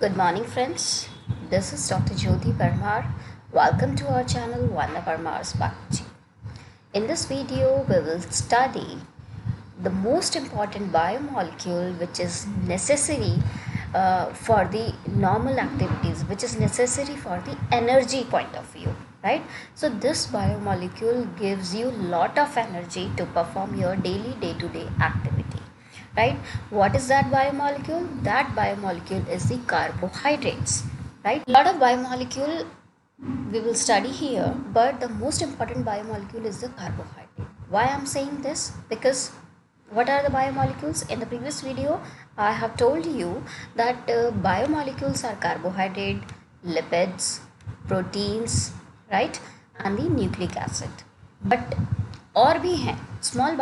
Good morning, friends. This is Dr. Jyoti Parmar. Welcome to our channel, Vanda Parmar's Biology. In this video, we will study the most important biomolecule which is necessary for the normal activities, which is necessary for the energy point of view, right? So this biomolecule gives you lot of energy to perform your daily day-to-day activity, right? What is that biomolecule? That biomolecule is the carbohydrates, right? Lot of biomolecule we will study here, but the most important biomolecule is the carbohydrate. Why I'm saying this? Because what are the biomolecules? In the previous video, I have told you that biomolecules are carbohydrate, lipids, proteins, right, and the nucleic acid. But और भी हैं small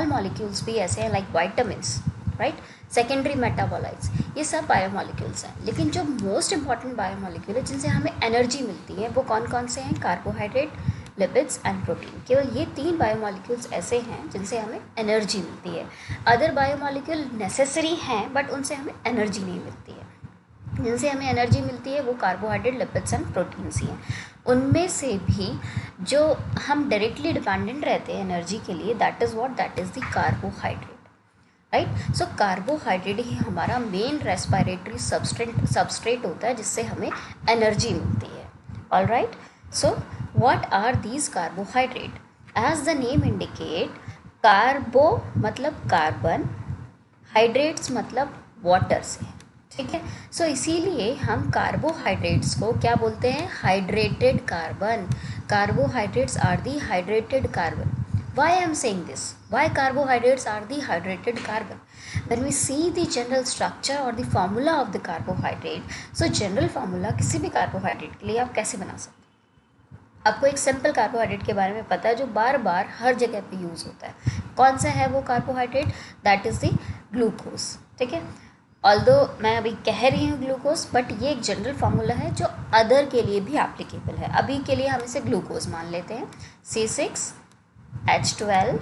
molecules भी ऐसे हैं, like vitamins, right, secondary metabolites, ये सब biomolecules हैं. लेकिन जो मोस्ट इंपॉर्टेंट बायोमोलिक्यूल है जिनसे हमें एनर्जी मिलती है वो कौन कौन से हैं? Carbohydrate, lipids and protein. केवल ये 3 बायोमोलिक्यूल्स ऐसे हैं जिनसे हमें एनर्जी मिलती है. अदर बायोमोलिक्यूल नेसेसरी हैं बट उनसे हमें एनर्जी नहीं मिलती है. जिनसे हमें एनर्जी मिलती है वो कार्बोहाइड्रेट, लिपिड्स एंड प्रोटीन्स ही हैं. उनमें से भी जो हम डायरेक्टली डिपेंडेंट रहते हैं एनर्जी के लिए, that is the carbohydrate, right. So carbohydrate ही हमारा मेन रेस्पिरेटरी सबस्ट्रेट होता है जिससे हमें एनर्जी मिलती है. All right. So what are these carbohydrate? As the name indicate, carbo मतलब कार्बन, हाइड्रेट्स मतलब वाटर से, ठीक है. सो इसीलिए हम कार्बोहाइड्रेट्स को क्या बोलते हैं? Hydrated carbon. Carbohydrates are the hydrated carbon. Why I am saying this? Why carbohydrates are the hydrated carbon? When we see the general structure or the formula of the carbohydrate, so general formula किसी भी carbohydrate के लिए आप कैसे बना सकते हैं? आपको एक सिंपल कार्बोहाइड्रेट के बारे में पता है जो बार बार हर जगह पे यूज़ होता है. कौन सा है वो carbohydrate? That is the glucose, ठीक है. ऑल्दो मैं अभी कह रही हूँ ग्लूकोज, बट ये एक जनरल फार्मूला है जो अदर के लिए भी एप्लीकेबल है. अभी के लिए हम इसे ग्लूकोज मान लेते हैं. C6H12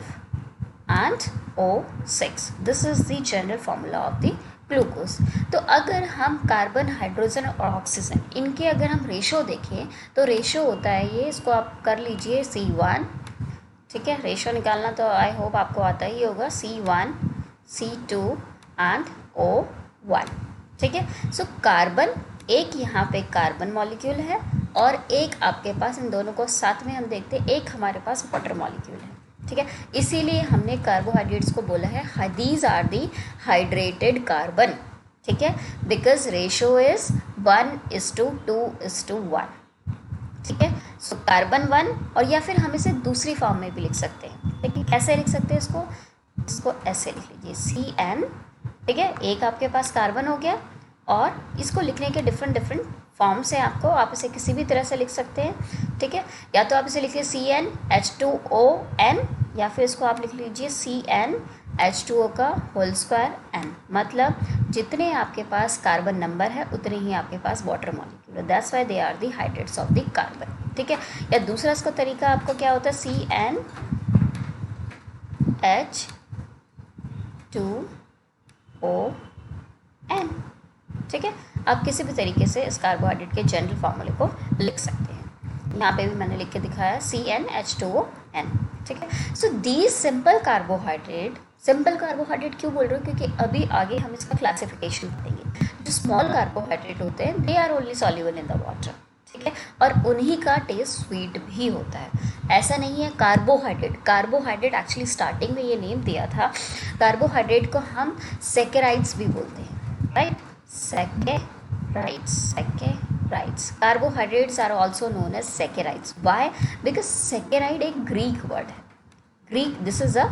and O6. This is the general formula of the glucose. तो अगर हम कार्बन, हाइड्रोजन और ऑक्सीजन, इनके अगर हम रेशो देखें तो रेशो होता है ये, इसको आप कर लीजिए C1, ठीक है. रेशो निकालना तो आई होप आपको आता ही होगा. C1, C2 एंड O1, ठीक है. सो कार्बन, एक यहाँ पे कार्बन मॉलिक्यूल है और एक आपके पास, इन दोनों को साथ में हम देखते हैं, एक हमारे पास वाटर मॉलिक्यूल है, ठीक है. इसीलिए हमने कार्बोहाइड्रेट्स को बोला है these are the hydrated carbon, ठीक है, बिकॉज रेशो इज 1:2:1, ठीक है. सो कार्बन 1, और या फिर हम इसे दूसरी फॉर्म में भी लिख सकते हैं. लेकिन कैसे लिख सकते हैं इसको ऐसे लिख लीजिए CN, ठीक है. एक आपके पास कार्बन हो गया, और इसको लिखने के डिफरेंट फॉर्म्स हैं आपको. आप इसे किसी भी तरह से लिख सकते हैं, ठीक है. या तो आप इसे लिखिए CnH2ON, या फिर इसको आप लिख लीजिए CnH2O का होल स्क्वायर n. मतलब जितने आपके पास कार्बन नंबर है उतने ही आपके पास वाटर मॉलिक्यूल है. That's why they are the hydrates of the carbon, ठीक है. या दूसरा इसका तरीका आपको क्या होता है? CnH2ON, ठीक है. आप किसी भी तरीके से इस कार्बोहाइड्रेट के जनरल फार्मूले को लिख सकते हैं. यहाँ पे भी मैंने लिख के दिखाया CnH2ON, ठीक है. सो दीज सिंपल कार्बोहाइड्रेट क्यों बोल रहे हो? क्योंकि अभी आगे हम इसका क्लासिफिकेशन करेंगे. जो स्मॉल कार्बोहाइड्रेट होते हैं they are only soluble in the water, ठीक है, और उन्हीं का टेस्ट स्वीट भी होता है. ऐसा नहीं है कार्बोहाइड्रेट एक्चुअली स्टार्टिंग में ये नेम दिया था. कार्बोहाइड्रेट को हम सेकेराइड्स भी बोलते हैं, right. Saccharides. Carbohydrates are also known as saccharides. Why? Because saccharide एक Greek word है. This is a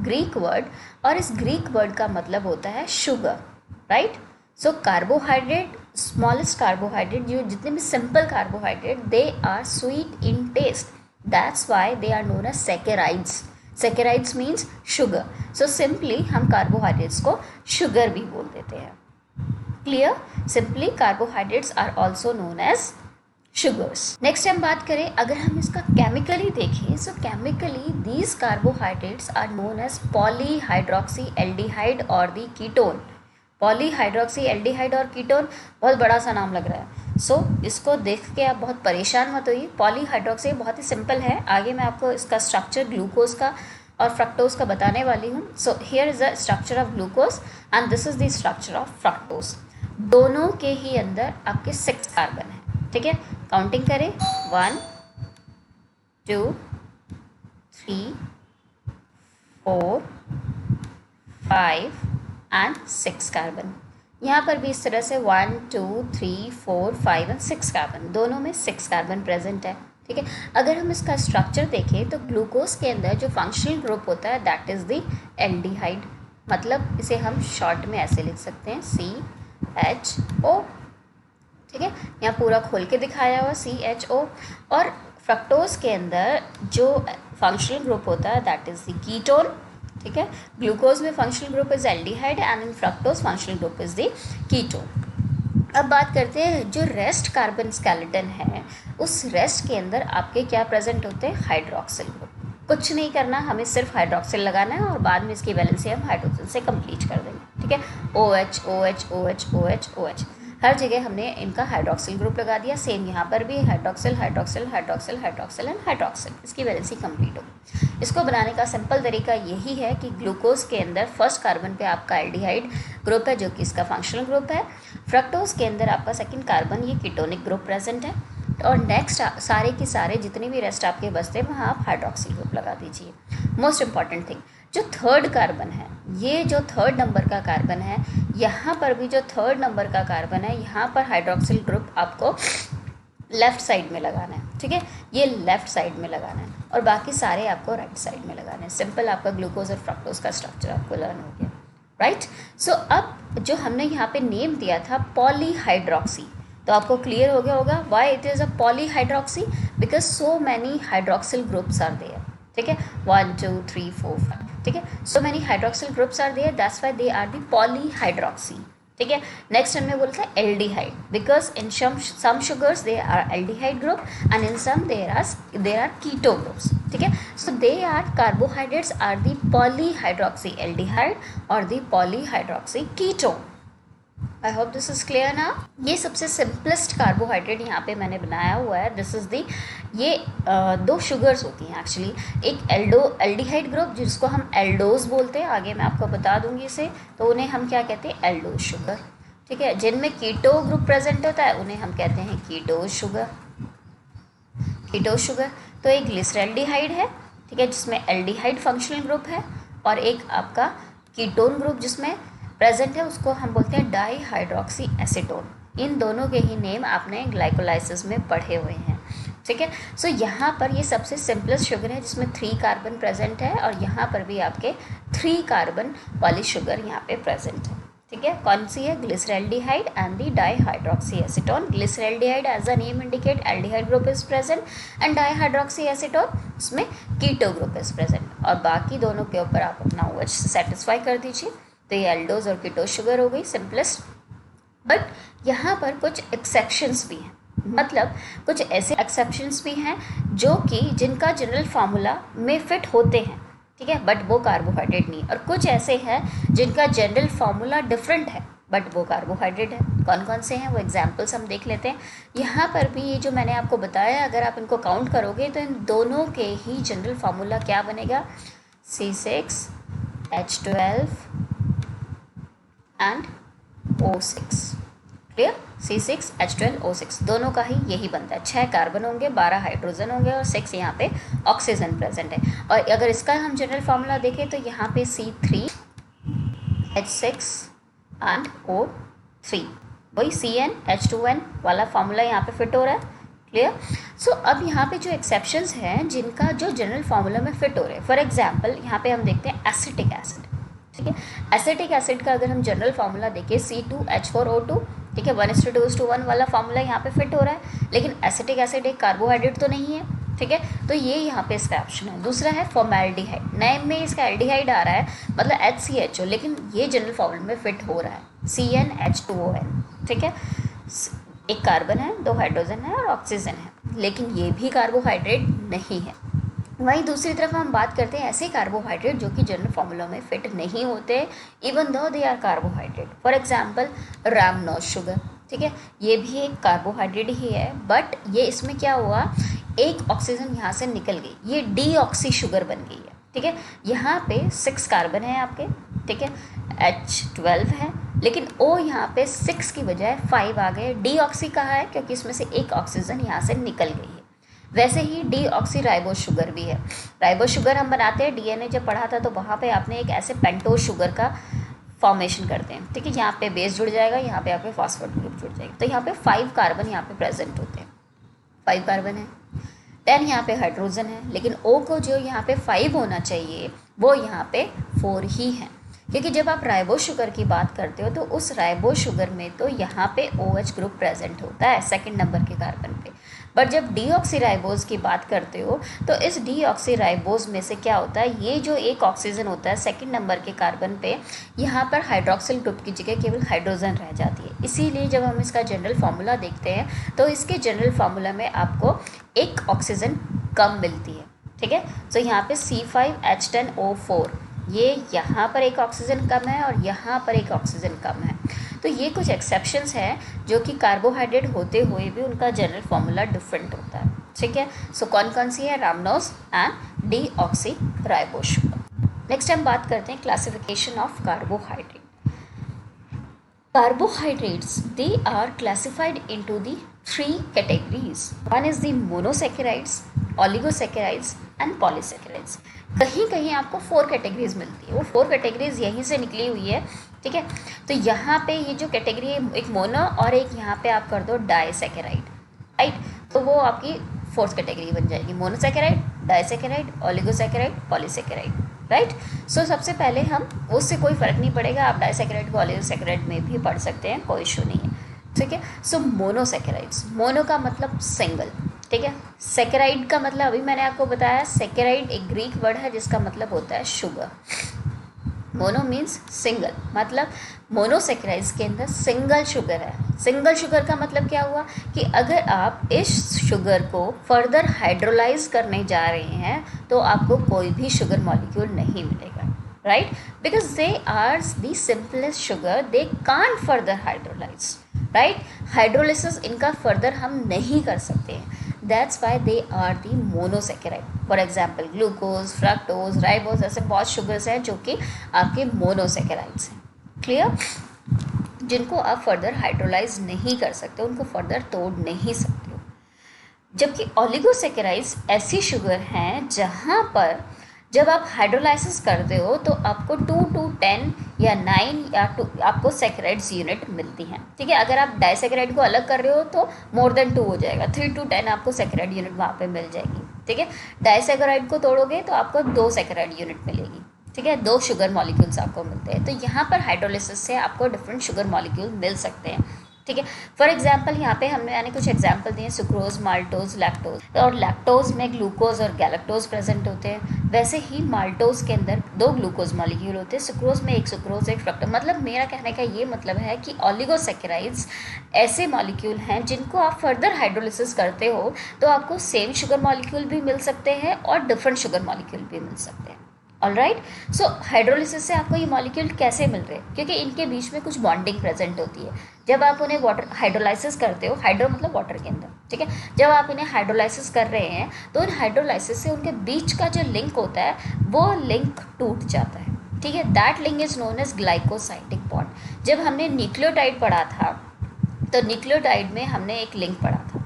Greek word, और इस Greek word का मतलब होता है sugar, right? So carbohydrate, smallest carbohydrate, जो जितने भी simple carbohydrate, they are sweet in taste. That's why they are known as saccharides. Saccharides means sugar. So simply हम carbohydrates को sugar भी बोल देते हैं. Clear? Simply carbohydrates are also known as sugars. Next हम बात करें, अगर हम इसका केमिकली देखें, so chemically these carbohydrates are known as polyhydroxy aldehyde और दी कीटोन, पॉलीहाइड्रोक्सी एल्डिहाइड और कीटोन, बहुत बड़ा सा नाम लग रहा है। सो इसको देख के आप बहुत परेशान मत होइए। पॉलीहाइड्रोक्सी बहुत ही सिंपल है, आगे मैं आपको इसका स्ट्रक्चर ग्लूकोज का और फ्रक्टोज का बताने वाली हूँ। So here is the structure of glucose and this is the structure of fructose. दोनों के ही अंदर आपके 6 कार्बन है, ठीक है। काउंटिंग करें, 1 2 3 4 5 एंड 6 कार्बन। यहाँ पर भी इस तरह से 1 2 3 4 5 एंड 6 कार्बन, दोनों में 6 कार्बन प्रेजेंट है, ठीक है। अगर हम इसका स्ट्रक्चर देखें तो ग्लूकोज के अंदर जो फंक्शनल ग्रुप होता है दैट इज़ द एल्डिहाइड, मतलब इसे हम शॉर्ट में ऐसे लिख सकते हैं CHO, ठीक है। यहाँ पूरा खोल के दिखाया हुआ CHO। और फ्रक्टोज के अंदर जो फंक्शनल ग्रुप होता है दैट इज़ द कीटोन, ठीक है। ग्लूकोज में functional group is aldehyde and in fructose functional group is the ketone. अब बात करते हैं जो रेस्ट कार्बन स्केलेटन है, उस रेस्ट के अंदर आपके क्या प्रेजेंट होते हैं, हाइड्रोक्सिल ग्रुप। कुछ नहीं करना, हमें सिर्फ हाइड्रोक्सिल लगाना है और बाद में इसकी वैलेंसी हम हाइड्रोजन से कंप्लीट कर देंगे, ठीक है। OH OH OH OH OH, हर जगह हमने इनका हाइड्रोक्सिल ग्रुप लगा दिया। सेम यहाँ पर भी hydroxyl hydroxyl hydroxyl hydroxyl and hydroxyl, इसकी वैलेंसी कंप्लीट होगी। इसको बनाने का सिंपल तरीका यही है कि ग्लूकोज के अंदर फर्स्ट कार्बन पे आपका एल्डिहाइड ग्रुप है जो कि इसका फंक्शनल ग्रुप है। फ्रक्टोज के अंदर आपका सेकंड कार्बन ये कीटोनिक ग्रुप प्रेजेंट है। और नेक्स्ट सारे के सारे जितने भी रेस्ट आपके बचते हैं वहाँ आप हाइड्रोक्सिल ग्रुप लगा दीजिए। मोस्ट इंपॉर्टेंट थिंग, जो थर्ड कार्बन है, ये जो थर्ड नंबर का कार्बन है, यहाँ पर भी जो थर्ड नंबर का कार्बन है यहाँ पर हाइड्रोक्सिल ग्रुप आपको लेफ़्ट साइड में लगाना है, ठीक है। ये लेफ़्ट साइड में लगाना है और बाकी सारे आपको राइट साइड में लगाना है। सिंपल, आपका ग्लूकोज और फ्रक्टोज का स्ट्रक्चर आपको लर्न हो गया, राइट। सो अब जो हमने यहाँ पे नेम दिया था पॉलीहाइड्रोक्सी, तो आपको क्लियर हो गया होगा why it is a polyhydroxy, because so many hydroxyl groups are there, ठीक है। 1 2 3 4 5, ठीक है। So many hydroxyl groups are there, that's why they are the polyhydroxy, ठीक है। नेक्स्ट हमें बोलते हैं aldehyde, because in some sugars they are aldehyde group and in some there are keto groups, ठीक है। So they are carbohydrates are the polyhydroxy aldehyde और the polyhydroxy ketone. I hope this is clear ना। ये सबसे simplest carbohydrate यहाँ पे मैंने बनाया हुआ है। दिस इज़ दी, ये दो शुगर्स होती हैं एक्चुअली, एक एल्डिहाइड ग्रुप जिसको हम एल्डोज बोलते हैं, आगे मैं आपको बता दूंगी इसे, तो उन्हें हम क्या कहते हैं, एल्डोज शुगर, ठीक है। जिनमें कीटो ग्रुप प्रेजेंट होता है उन्हें हम कहते हैं कीटोज शुगर, कीटोज शुगर। तो एक ग्लिसरैल्डिहाइड है, ठीक है, जिसमें एल्डिहाइड फंक्शनल ग्रुप है, और एक आपका कीटोन ग्रुप जिसमें प्रेजेंट है उसको हम बोलते हैं डाईहाइड्रोक्सी एसीटोन। इन दोनों के ही नेम आपने ग्लाइकोलाइसिस में पढ़े हुए हैं, ठीक है। सो यहाँ पर ये सबसे सिंपलेस्ट शुगर है जिसमें 3 कार्बन प्रेजेंट है, और यहाँ पर भी आपके 3 कार्बन वाली शुगर यहाँ पे प्रेजेंट है, ठीक है। कौन सी है, glyceraldehyde and the dihydroxy acetone. Glyceraldehyde as a name indicate aldehyde group is present and dihydroxy acetone उसमें कीटो ग्रुप इज प्रेजेंट, और बाकी दोनों के ऊपर आप अपना OH सेटिस्फाई कर दीजिए। तो ये एल्डोज और कीटोज शुगर हो गई सिंपलेस्ट। बट यहाँ पर कुछ एक्सेप्शंस भी हैं, मतलब कुछ ऐसे एक्सेप्शंस भी हैं जो कि जिनका जनरल फार्मूला में फिट होते हैं, ठीक है, बट वो कार्बोहाइड्रेट नहीं। और कुछ ऐसे हैं जिनका जनरल फार्मूला डिफरेंट है बट वो कार्बोहाइड्रेट है। कौन कौन से हैं वो एग्जाम्पल्स हम देख लेते हैं। यहाँ पर भी ये जो मैंने आपको बताया, अगर आप इनको काउंट करोगे तो इन दोनों के ही जनरल फार्मूला क्या बनेगा, C6H12 and O6, clear. C6H12O6 दोनों का ही यही बनता है। 6 कार्बन होंगे, 12 हाइड्रोजन होंगे और 6 यहाँ पे ऑक्सीजन प्रेजेंट है। और अगर इसका हम जनरल फार्मूला देखें तो यहाँ पे C3H6 एंड O3, वही CnH2n वाला फार्मूला यहाँ पे फिट हो रहा है, क्लियर। सो अब यहाँ पे जो एक्सेप्शंस हैं जिनका जो जनरल फार्मूला में फिट हो रहे हैं, फॉर एग्जांपल यहाँ पे हम देखते हैं एसिटिक एसिड, ठीक है। एसिटिक एसिड का अगर हम जनरल फार्मूला देखें C2H4O2, ठीक है, 1:2:1 वाला फार्मूला यहाँ पे फिट हो रहा है, लेकिन एसिटिक एसिड एक कार्बोहाइड्रेट तो नहीं है, ठीक है, तो ये यहाँ पे इसका ऑप्शन है। दूसरा है फॉर्मेल्डिहाइड, नेम में इसका एल्डिहाइड आ रहा है, मतलब HCHO, लेकिन ये जनरल फार्मूला में फिट हो रहा है, CnH2ON, ठीक है। एक कार्बन है, 2 हाइड्रोजन है और ऑक्सीजन है, लेकिन ये भी कार्बोहाइड्रेट नहीं है, वहीं दूसरी तरफ हम बात करते हैं ऐसे कार्बोहाइड्रेट जो कि जनरल फार्मूला में फिट नहीं होते, even though they are carbohydrate. For example rhamnose sugar, ठीक है, ये भी एक कार्बोहाइड्रेट ही है, बट ये इसमें क्या हुआ, एक ऑक्सीजन यहाँ से निकल गई, ये डीऑक्सी शुगर बन गई है, ठीक है। यहाँ पे 6 कार्बन है आपके, ठीक है, H12 है, लेकिन O यहाँ पे 6 की बजाय 5 आ गए। डीऑक्सी कहाँ है, क्योंकि इसमें से एक ऑक्सीजन यहाँ से निकल गई है। वैसे ही डीऑक्सी राइबोज शुगर भी है। राइबोज शुगर हम बनाते हैं, डीएनए जब पढ़ा था तो वहाँ पे आपने एक ऐसे पेंटोज शुगर का फॉर्मेशन करते हैं, ठीक है, यहाँ पे बेस जुड़ जाएगा, यहाँ पे आपके फॉस्फेट ग्रुप जुड़ जाएगा, तो यहाँ पे 5 कार्बन यहाँ पे प्रेजेंट होते हैं, 5 कार्बन है। 10 यहाँ पे हाइड्रोजन है, लेकिन O को जो यहाँ पे 5 होना चाहिए वो यहाँ पे 4 ही है, क्योंकि जब आप राइबोज शुगर की बात करते हो तो उस राइबोज शुगर में तो यहाँ पे OH ग्रुप प्रेजेंट होता है सेकंड नंबर के कार्बन पे। बट जब डीऑक्सीराइबोज की बात करते हो तो इस डीऑक्सीराइबोज में से क्या होता है, ये जो एक ऑक्सीजन होता है सेकंड नंबर के कार्बन पे, यहाँ पर हाइड्रोक्सिल ग्रुप की जगह केवल हाइड्रोजन रह जाती है। इसीलिए जब हम इसका जनरल फार्मूला देखते हैं तो इसके जनरल फार्मूला में आपको एक ऑक्सीजन कम मिलती है, ठीक है। तो यहाँ पे C5H10O4, ये यहाँ पर एक ऑक्सीजन कम है और यहाँ पर एक ऑक्सीजन कम है। तो ये कुछ एक्सेप्शंस हैं जो कि कार्बोहाइड्रेट होते हुए भी उनका जनरल फार्मूला डिफरेंट होता है, ठीक है। सो कौन कौन सी है, रैमनोज एंड डीऑक्सीराइबोज शुगर। नेक्स्ट हम बात करते हैं classification of carbohydrate. Carbohydrates, they are classified into the 3 categories. One is the monosaccharides, oligosaccharides and polysaccharides. कहीं कहीं आपको 4 कैटेगरीज मिलती है, वो 4 कैटेगरीज यहीं से निकली हुई है, ठीक है। तो यहाँ पे ये जो कैटेगरी है, एक मोनो और एक यहाँ पे आप कर दो डाइसैकेराइड, राइट, तो वो आपकी 4th कैटेगरी बन जाएगी, monosaccharide, disaccharide, oligosaccharide, polysaccharide, right. So सबसे पहले हम, उससे कोई फ़र्क नहीं पड़ेगा, आप डाइसैकेराइड को ओलिगोसैकेराइड में भी पढ़ सकते हैं, कोई इशू नहीं है, ठीक है। सो मोनोसैकेराइड्स, मोनो का मतलब सिंगल, ठीक है। सैकेराइड का मतलब अभी मैंने आपको बताया, सैकेराइड एक ग्रीक वर्ड है जिसका मतलब होता है शुगर। मोनो मीन्स सिंगल, मतलब मोनोसैकेराइड्स के अंदर सिंगल शुगर है। सिंगल शुगर का मतलब क्या हुआ कि अगर आप इस शुगर को फर्दर हाइड्रोलाइज करने जा रहे हैं तो आपको कोई भी शुगर मॉलिक्यूल नहीं मिलेगा, right, because they are the simplest sugar, they can't further hydrolyse, right. Hydrolysis इनका फर्दर हम नहीं कर सकते हैं, that's why they are the monosaccharide. For example glucose, fructose, ribose, ऐसे बहुत शुगर्स हैं जो कि आपके मोनोसैकेराइड्स हैं, क्लियर, जिनको आप फर्दर हाइड्रोलाइज नहीं कर सकते, उनको फर्दर तोड़ नहीं सकते हो। जबकि ओलिगोसैकेराइड्स ऐसी शुगर हैं जहाँ पर जब आप हाइड्रोलाइसिस करते हो तो आपको 2 to 10 या 9 या 2 आपको सैकेराइड्स यूनिट मिलती हैं, ठीक है। अगर आप डाइसैकेराइड को अलग कर रहे हो तो मोर देन 2 हो जाएगा, 3 to 10 आपको सैकेराइड यूनिट वहाँ पे मिल जाएगी, ठीक है। डाइसैकेराइड को तोड़ोगे तो आपको 2 सैकेराइड यूनिट मिलेगी, ठीक है, 2 शुगर मॉलिक्यूल्स आपको मिलते हैं। तो यहाँ पर हाइड्रोलिसिस से आपको डिफरेंट शुगर मॉलिक्यूल मिल सकते हैं, ठीक है। फॉर एग्जाम्पल यहाँ पे मैंने कुछ एग्जाम्पल दिए, सुक्रोज, माल्टोज, लैक्टोज, और लैक्टोज में ग्लूकोज और गैलेक्टोज प्रेजेंट होते हैं। वैसे ही माल्टोज के अंदर 2 ग्लूकोज मॉलिक्यूल होते हैं, सुक्रोज में 1 सुक्रोज, 1 फ्रक्टोज। मतलब मेरा कहने का ये मतलब है कि ओलिगोसैकेराइड्स ऐसे मॉलिक्यूल हैं जिनको आप फर्दर हाइड्रोलिसिस करते हो तो आपको सेम शुगर मॉलिक्यूल भी मिल सकते हैं और डिफरेंट शुगर मॉलिक्यूल भी मिल सकते हैं, ऑलराइट। सो हाइड्रोलिसिस से आपको ये मॉलिक्यूल कैसे मिल रहे हैं, क्योंकि इनके बीच में कुछ बॉन्डिंग प्रेजेंट होती है। जब आप उन्हें वाटर हाइड्रोलाइसिस करते हो, हाइड्रो मतलब वाटर के अंदर, ठीक है, जब आप इन्हें हाइड्रोलाइसिस कर रहे हैं तो उन हाइड्रोलाइसिस से उनके बीच का जो लिंक होता है वो लिंक टूट जाता है, ठीक है। That link is known as glycosidic bond. जब हमने न्यूक्लियोटाइड पढ़ा था तो न्यूक्लियोटाइड में हमने एक लिंक पढ़ा था,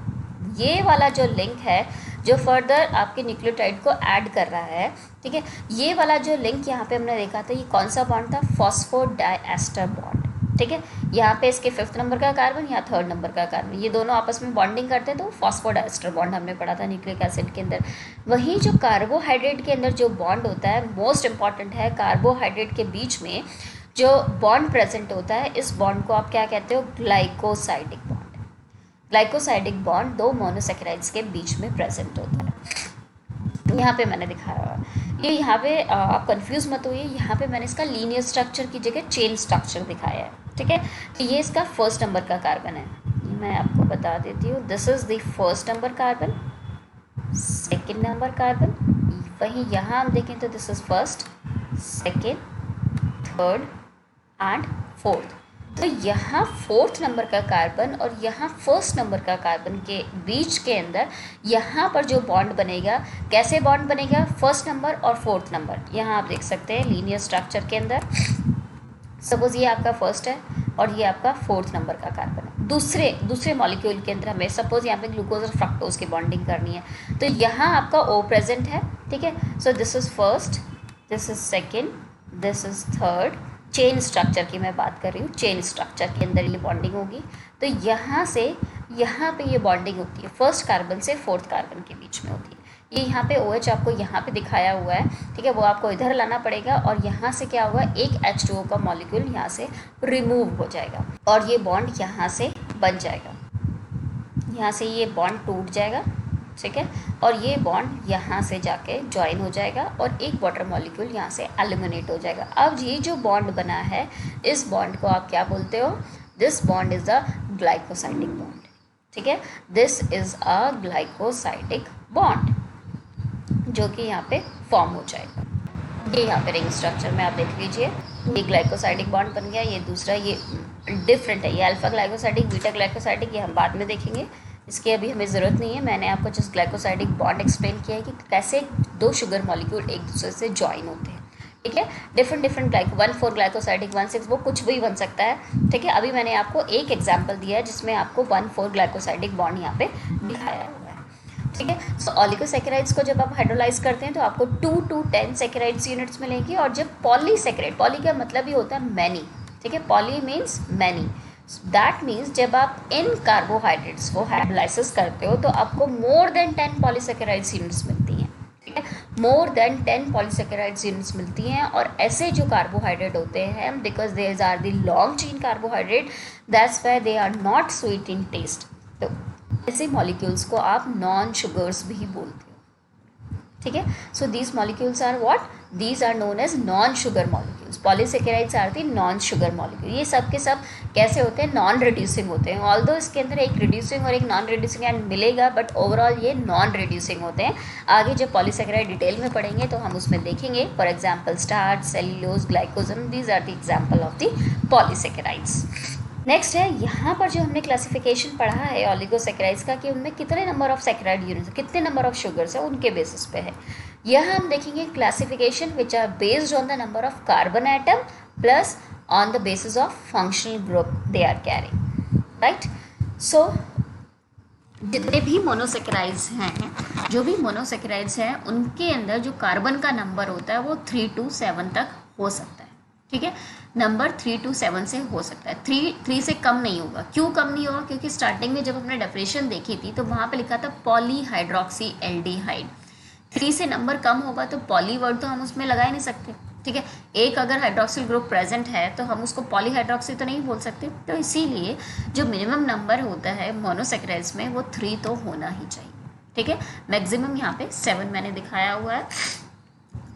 ये वाला जो लिंक है जो फर्दर आपके न्यूक्लियोटाइड को ऐड कर रहा है, ठीक है, ये वाला जो लिंक यहाँ पे हमने देखा था, ये कौन सा बॉन्ड था, फॉस्फोडाइएस्टर बॉन्ड, ठीक है। यहाँ पे इसके 5th नंबर का कार्बन, यहाँ 3rd नंबर का कार्बन, ये दोनों आपस में बॉन्डिंग करते हैं तो फॉस्फोडाइएस्टर बॉन्ड हमने पढ़ा था न्यूक्लिक एसिड के अंदर। वहीं जो कार्बोहाइड्रेट के अंदर जो बॉन्ड होता है मोस्ट इंपॉर्टेंट है, कार्बोहाइड्रेट के बीच में जो बॉन्ड प्रेजेंट होता है, इस बॉन्ड को आप क्या कहते हो, glycosidic bond. Glycosidic bond 2 monosaccharides के बीच में प्रेजेंट होता है। यहाँ पे मैंने दिखाया, ये यहाँ पे आप कंफ्यूज मत होइए, यहाँ पे मैंने इसका लीनियर स्ट्रक्चर की जगह चेन स्ट्रक्चर दिखाया है, ठीक है। तो ये इसका 1st नंबर का कार्बन है, मैं आपको बता देती हूँ, this is the 1st number carbon, 2nd number carbon, वहीं यहाँ हम देखें तो this is first, second, third and fourth. तो यहाँ फोर्थ नंबर का कार्बन और यहाँ फर्स्ट नंबर का कार्बन के बीच के अंदर यहाँ पर जो बॉन्ड बनेगा, कैसे बॉन्ड बनेगा, फर्स्ट नंबर और फोर्थ नंबर, यहाँ आप देख सकते हैं लीनियर स्ट्रक्चर के अंदर। सपोज ये आपका फर्स्ट है और ये आपका फोर्थ नंबर का कार्बन है। दूसरे मॉलिक्यूल के अंदर हमें सपोज यहाँ पे ग्लूकोज और फ्रक्टोज की बॉन्डिंग करनी है, तो यहाँ आपका O प्रेजेंट है, ठीक है। So this is first, this is second, this is third. Chain structure की मैं बात कर रही हूँ, चेन स्ट्रक्चर के अंदर ये बॉन्डिंग होगी। तो यहाँ से यहाँ पे ये बॉन्डिंग होती है, फर्स्ट कार्बन से फोर्थ कार्बन के बीच में होती है। ये यहाँ पे OH आपको यहाँ पे दिखाया हुआ है, ठीक है, वो आपको इधर लाना पड़ेगा और यहाँ से क्या होगा, एक H2O का मॉलिक्यूल यहाँ से रिमूव हो जाएगा और ये बॉन्ड यहाँ से बन जाएगा, यहाँ से ये बॉन्ड टूट जाएगा, ठीक है, और ये बॉन्ड यहाँ से जाके ज्वाइन हो जाएगा और एक वाटर मॉलिक्यूल यहाँ से एलिमिनेट हो जाएगा। अब ये जो बॉन्ड बना है, इस बॉन्ड को आप क्या बोलते हो, this bond is a glycosidic bond, ठीक है, this is a glycosidic bond जो कि यहाँ पे फॉर्म हो जाएगा। ये यहाँ पे रिंग स्ट्रक्चर में आप देख लीजिए, ये ग्लाइकोसाइडिक बॉन्ड बन गया। ये दूसरा, ये डिफरेंट है, ये अल्फा ग्लाइकोसाइडिक, बीटा ग्लाइकोसाइडिक, ये हम बाद में देखेंगे, इसकी अभी हमें ज़रूरत नहीं है। मैंने आपको जस्ट ग्लाइकोसाइडिक बॉन्ड एक्सप्लेन किया है कि कैसे दो शुगर मॉलिक्यूल एक दूसरे से ज्वाइन होते हैं, ठीक है। डिफरेंट ग्लाइको 1,4 ग्लाइकोसाइडिक 1,6 वो कुछ भी बन सकता है, ठीक है। अभी मैंने आपको एक एग्जाम्पल दिया है जिसमें आपको 1,4 ग्लाइकोसाइडिक बॉन्ड यहाँ पे दिखाया हुआ है, ठीक है। सो ऑलिगोसैकेराइड्स को जब आप हाइड्रोलाइज करते हैं तो आपको 2 to 10 सैकेराइड्स यूनिट्स मिलेंगी। और जब पॉलीसैकेराइड, पॉली का मतलब ही होता है मैनी, ठीक है, poly means many, that means जब आप इन कार्बोहाइड्रेट्स को हाइड्रोलाइसिस करते हो तो आपको मोर देन 10 पॉलीसैकेराइड्स यूनिट्स मिलती हैं, ठीक है, मोर देन 10 पॉलीसैकेराइड्स यूनिट्स मिलती हैं। और ऐसे जो कार्बोहाइड्रेट होते हैं, because these are the long chain carbohydrate, that's why they are not sweet in taste. तो ऐसे मॉलिक्यूल्स को आप नॉन शुगर्स भी बोलते हो, ठीक है। So these molecules are what, these are known as non sugar molecules. Polysaccharides are the non sugar molecule. ये सब के सब कैसे होते हैं, नॉन रिड्यूसिंग होते हैं। ऑल्दो इसके अंदर एक रिड्यूसिंग और एक नॉन रिड्यूसिंग एंड मिलेगा, बट ओवरऑल ये नॉन रिड्यूसिंग होते हैं। आगे जब पॉलीसैकेराइड डिटेल में पढ़ेंगे तो हम उसमें देखेंगे। For example starch, cellulose, glycogen, these are the example of the polysaccharides. Next है, यहाँ पर जो हमने क्लासिफिकेशन पढ़ा है ऑलिगोसैकेराइड्स का कि उनमें कितने नंबर ऑफ सैकेराइड यूनिट्स, कितने नंबर ऑफ शुगर्स है, उनके बेसिस पे है। यह हम देखेंगे classification which are based on the number of carbon atom plus on the basis of functional group they are carrying, right. So जितने भी मोनोसैकेराइड्स हैं, जो भी मोनोसैकेराइड्स हैं, उनके अंदर जो कार्बन का नंबर होता है वो 3 to 7 तक हो सकता है, ठीक है। नंबर 3 to 7 से हो सकता है, 3 से कम नहीं होगा। क्यों कम नहीं होगा, क्योंकि स्टार्टिंग में जब हमने डेफिनेशन देखी थी तो वहाँ पे लिखा था पॉलीहाइड्रोक्सी एल्डिहाइड। 3 से नंबर कम होगा तो पॉली वर्ड तो हम उसमें लगा ही नहीं सकते, ठीक है। एक अगर हाइड्रोक्सिल ग्रुप प्रेजेंट है तो हम उसको पॉलीहाइड्रोक्सी तो नहीं बोल सकते। तो इसीलिए जो मिनिमम नंबर होता है मोनोसैकेराइड्स में वो 3 तो होना ही चाहिए, ठीक है। मैक्सिमम यहाँ पे 7 मैंने दिखाया हुआ है।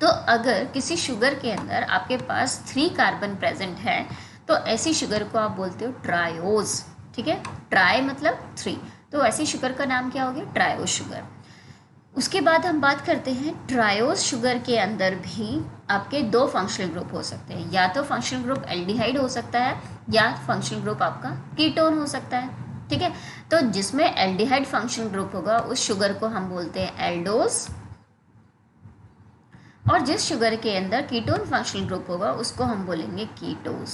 तो अगर किसी शुगर के अंदर आपके पास 3 कार्बन प्रेजेंट है तो ऐसी शुगर को आप बोलते हो ट्रायोज, ठीक है। ट्राई मतलब 3, तो ऐसी शुगर का नाम क्या हो गया, ट्रायोज शुगर। उसके बाद हम बात करते हैं ट्रायोज शुगर के अंदर भी आपके 2 फंक्शनल ग्रुप हो सकते हैं। या तो फंक्शनल ग्रुप एल्डिहाइड हो सकता है या फंक्शनल ग्रुप आपका कीटोन हो सकता है, ठीक है। तो जिसमें एल्डिहाइड फंक्शनल ग्रुप होगा उस शुगर को हम बोलते हैं एल्डोज, और जिस शुगर के अंदर कीटोन फंक्शनल ग्रुप होगा उसको हम बोलेंगे कीटोज।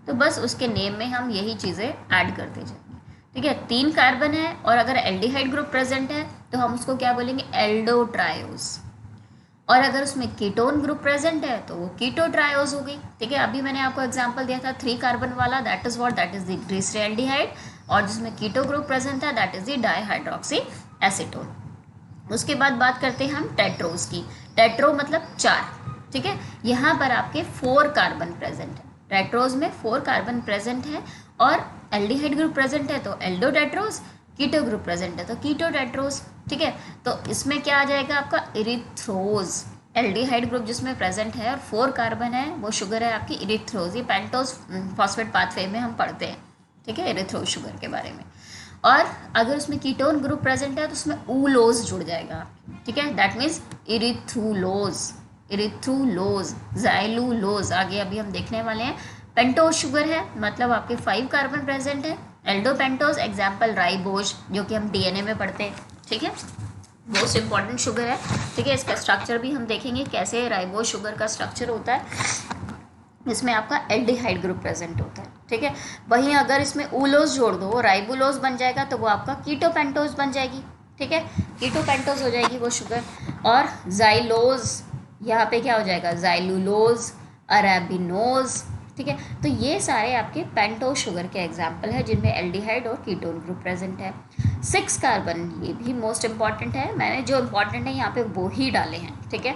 तो बस उसके नेम में हम यही चीज़ें ऐड करते जाएंगे, ठीक है। 3 कार्बन है और अगर एल्डिहाइड ग्रुप प्रेजेंट है तो हम उसको क्या बोलेंगे, एल्डोट्रायोज। और अगर उसमें कीटोन ग्रुप प्रेजेंट है तो वो कीटोट्रायोज हो गई, ठीक है। अभी मैंने आपको एग्जांपल दिया था 3 कार्बन वाला, that is what, that is the glyceraldehyde, और जिसमें कीटो ग्रुप प्रेजेंट था that is the dihydroxy acetone. उसके बाद बात करते हैं हम टेट्रोज की। टेट्रो मतलब 4, ठीक है। यहाँ पर आपके 4 कार्बन प्रेजेंट है। टेट्रोज में 4 कार्बन प्रेजेंट है और एल्डिहाइड ग्रुप प्रेजेंट है तो एल्डोटेट्रोज, कीटो ग्रुप प्रेजेंट है तो कीटोटेट्रोज, ठीक है। तो इसमें क्या आ जाएगा आपका इरिथ्रोज। एल्डिहाइड ग्रुप जिसमें प्रेजेंट है और 4 कार्बन है वो शुगर है आपकी इरिथ्रोज। ये पेंटोज फॉस्फेट पाथवे में हम पढ़ते हैं, ठीक है, इरिथ्रोज शुगर के बारे में। और अगर उसमें कीटोन ग्रुप प्रेजेंट है तो उसमें ऊलोज जुड़ जाएगा आपकी, ठीक है, दैट मीन्स इरिथ्रुलोज, इरिथ्रुलोज, ज़ाइलुलोज आगे अभी हम देखने वाले हैं। पेंटोज शुगर है, मतलब आपके 5 कार्बन प्रेजेंट है। एल्डोपेंटोज एग्जाम्पल राइबोज, जो कि हम डीएनए में पढ़ते हैं। ठीक है, मोस्ट इंपॉर्टेंट शुगर है। ठीक है, इसका स्ट्रक्चर भी हम देखेंगे कैसे राइबोज शुगर का स्ट्रक्चर होता है। इसमें आपका एल्डिहाइड ग्रुप प्रेजेंट होता है। ठीक है, वहीं अगर इसमें ऊलोज जोड़ दो, राइबुलोज बन जाएगा, तो वो आपका कीटोपेंटोज बन जाएगी। ठीक है, कीटोपेंटोज हो जाएगी वो शुगर। और जाइलोज, यहाँ पे क्या हो जाएगा, जाइलुलोज, अरेबिनोज। ठीक है, तो ये सारे आपके पेंटोज शुगर के एग्जाम्पल है जिनमें एल्डिहाइड और कीटोन ग्रुप प्रेजेंट है। 6 कार्बन, ये भी मोस्ट इंपॉर्टेंट है, मैंने जो इंपॉर्टेंट है यहाँ पे वो ही डाले हैं। ठीक है,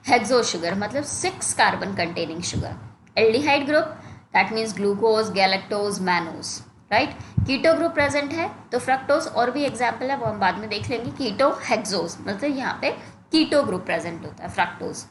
हेक्सो शुगर मतलब 6 carbon containing sugar. Aldehyde group that means glucose, galactose, mannose, right. Keto group present है तो फ्रक्टोज, और भी एग्जाम्पल है वो हम बाद में देख लेंगे। कीटो हेक्सोज मतलब यहाँ पे कीटो ग्रुप प्रेजेंट होता है, फ्रक्टोज।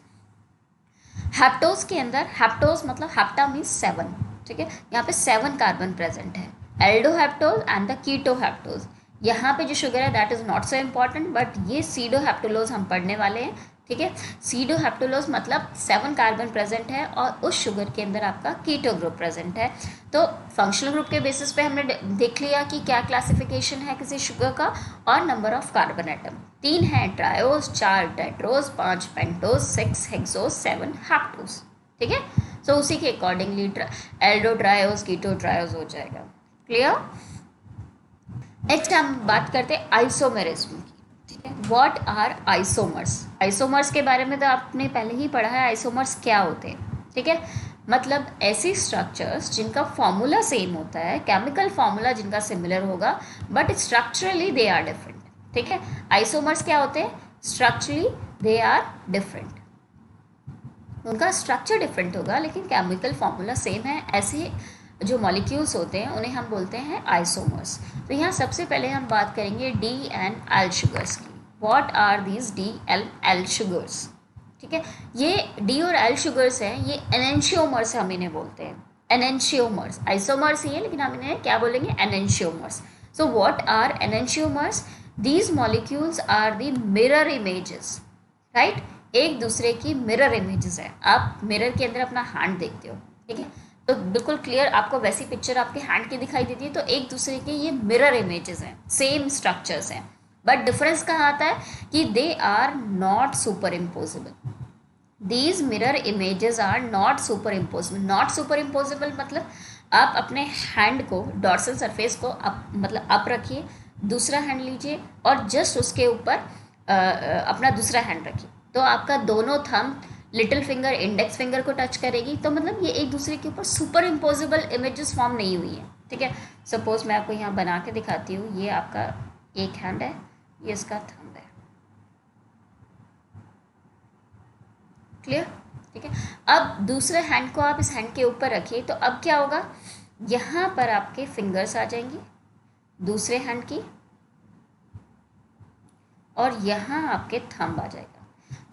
हेप्टोज के अंदर, हेप्टोज मतलब हेप्टा मीन्स 7। ठीक है, यहाँ पे 7 कार्बन प्रेजेंट है, एल्डोहेप्टोज एंड द कीटोहेप्टोज। यहाँ पे जो शुगर है that is not so important, but ये सीडोहेप्टोलोज हम पढ़ने वाले हैं। ठीक है, सीडोहेप्टोलोज मतलब 7 कार्बन प्रेजेंट है और उस शुगर के अंदर आपका कीटो ग्रुप प्रेजेंट है। तो फंक्शनल ग्रुप के बेसिस पे हमने देख लिया कि क्या क्लासिफिकेशन है किसी शुगर का, और नंबर ऑफ कार्बन एटम 3 है ट्रायोज, 4 टेट्रोज, 5 पेंटोज, 6 हेक्सोज, 7 हैप्टोज। ठीक है, सो उसी के अकॉर्डिंगली एल्डो ट्रायोज, कीटो ट्रायोज हो जाएगा। क्लियर। नेक्स्ट हम बात करते हैं आइसोमेरिज्म की। ठीक है, व्हाट आर आइसोमर्स। आइसोमर्स के बारे में तो आपने पहले ही पढ़ा है, आइसोमर्स क्या होते हैं। ठीक है, मतलब ऐसी स्ट्रक्चर्स जिनका फॉर्मूला सेम होता है, केमिकल फॉर्मूला जिनका सिमिलर होगा, but structurally they are different. ठीक है, आइसोमर्स क्या होते हैं, स्ट्रक्चरली दे आर डिफरेंट, उनका स्ट्रक्चर डिफरेंट होगा लेकिन केमिकल फॉर्मूला सेम है। ऐसे जो मॉलिक्यूल्स होते हैं उन्हें हम बोलते हैं आइसोमर्स। तो यहाँ सबसे पहले हम बात करेंगे डी एंड एल शुगर्स की। What are these D L sugars. ठीक है, ये डी और एल शुगर्स हैं, ये एनेंशियोमर्स हम इन्हें बोलते हैं, एनेंशियोमर्स। आइसोमर्स ही है लेकिन हम इन्हें क्या बोलेंगे, enantiomers. So what are enantiomers, these molecules are the mirror images, right. एक दूसरे की मिरर इमेजेस है। आप मिरर के अंदर अपना हैंड देखते हो, ठीक है, तो बिल्कुल क्लियर आपको वैसी पिक्चर आपके हैंड की दिखाई देती है। तो एक दूसरे के ये मिरर इमेजेस हैं, सेम स्ट्रक्चर्स हैं, बट डिफरेंस कहाँ आता है कि they are not super impossible. These mirror images are not super impossible. Not super impossible मतलब आप अपने हैंड को, डॉर्सल सरफेस को मतलब अप रखिए, दूसरा हैंड लीजिए और जस्ट उसके ऊपर अपना दूसरा हैंड रखिए, तो आपका दोनों thumb little finger index finger को टच करेगी, तो मतलब ये एक दूसरे के ऊपर सुपर इम्पोजिबल इमेजेस फॉर्म नहीं हुई है। ठीक है, सपोज मैं आपको यहाँ बना के दिखाती हूँ, ये आपका एक हैंड है, ये इसका थंब है। क्लियर। ठीक है, अब दूसरे हैंड को आप इस हैंड के ऊपर रखिए, तो अब क्या होगा, यहाँ पर आपके फिंगर्स आ जाएंगी दूसरे हैंड की, और यहाँ आपके थंब आ जाएगा।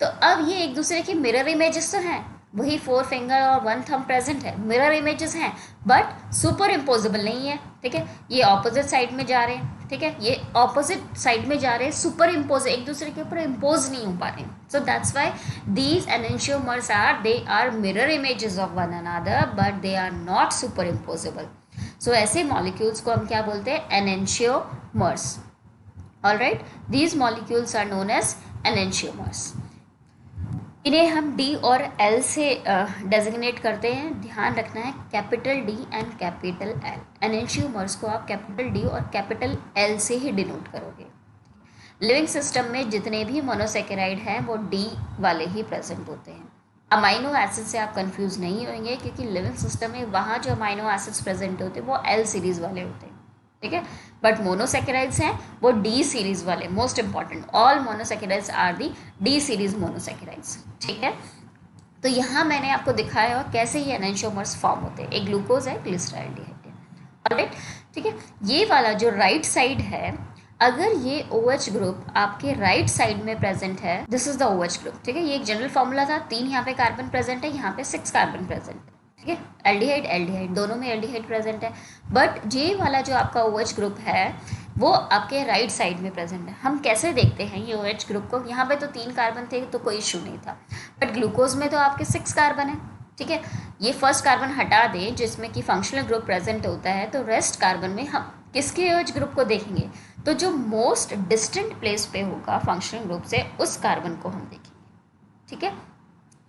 तो अब ये एक दूसरे की मिरर इमेजेस तो हैं, वही 4 फिंगर और 1 थंब प्रेजेंट है, मिरर इमेजेस हैं, बट सुपर इम्पोजिबल नहीं है। ठीक है, ये ऑपोजिट साइड में जा रहे हैं। ठीक है, ये ऑपोजिट साइड में जा रहे हैं, सुपर इम्पोज, एक दूसरे के ऊपर इम्पोज नहीं हो पा रहे हैं। So that's why these enantiomers are, they are mirror images of one another, but they are not super impossible. So ऐसे मॉलिक्यूल्स को हम क्या बोलते हैं, enantiomers. Alright, these molecules are known as enantiomers. इन्हें हम डी और एल से डेजिग्नेट करते हैं। ध्यान रखना है, capital D and capital L. Enantiomers को आप कैपिटल डी और कैपिटल एल से ही डिनोट करोगे। लिविंग सिस्टम में जितने भी मोनोसेकेराइड हैं वो डी वाले ही प्रेजेंट होते हैं। अमाइनो एसिड से आप कंफ्यूज नहीं होंगे, क्योंकि लिविंग सिस्टम में वहाँ जो अमाइनो एसिड्स प्रेजेंट होते हैं वो एल सीरीज़ वाले होते हैं। ठीक है, बट मोनोसेकेराइड्स हैं वो डी सीरीज वाले। Most important, all monosaccharides are the D series monosaccharides. ठीक है, तो यहाँ मैंने आपको दिखाया और कैसे ये एनेंशियोमर्स फॉर्म होते हैं। एक ग्लूकोज है, ग्लिसराल्डिहाइड है। ऑलराइट, ठीक है, ये वाला जो राइट साइड है, अगर ये OH ग्रुप आपके राइट साइड में प्रेजेंट है, this is the OH group. ठीक है, ये एक जनरल फॉर्मूला था, 3 यहाँ पे कार्बन प्रेजेंट है, यहाँ पे 6 कार्बन प्रेजेंट है। ठीक है, एल्डिहाइड एल्डिहाइड दोनों में एल्डिहाइड प्रेजेंट है, बट ये वाला जो आपका OH ग्रुप है, वो आपके राइट साइड में प्रेजेंट है। हम कैसे देखते हैं ये OH ग्रुप को, यहाँ पे तो 3 कार्बन थे तो कोई इशू नहीं था, बट ग्लूकोज में तो आपके 6 कार्बन है, ठीक है। ये फर्स्ट कार्बन हटा दें जिसमें कि फंक्शनल ग्रुप प्रेजेंट होता है, तो रेस्ट कार्बन में हम किसके OH ग्रुप को देखेंगे, तो जो मोस्ट डिस्टेंट प्लेस पे होगा फंक्शनल ग्रुप से उस कार्बन को हम देखेंगे, ठीक है।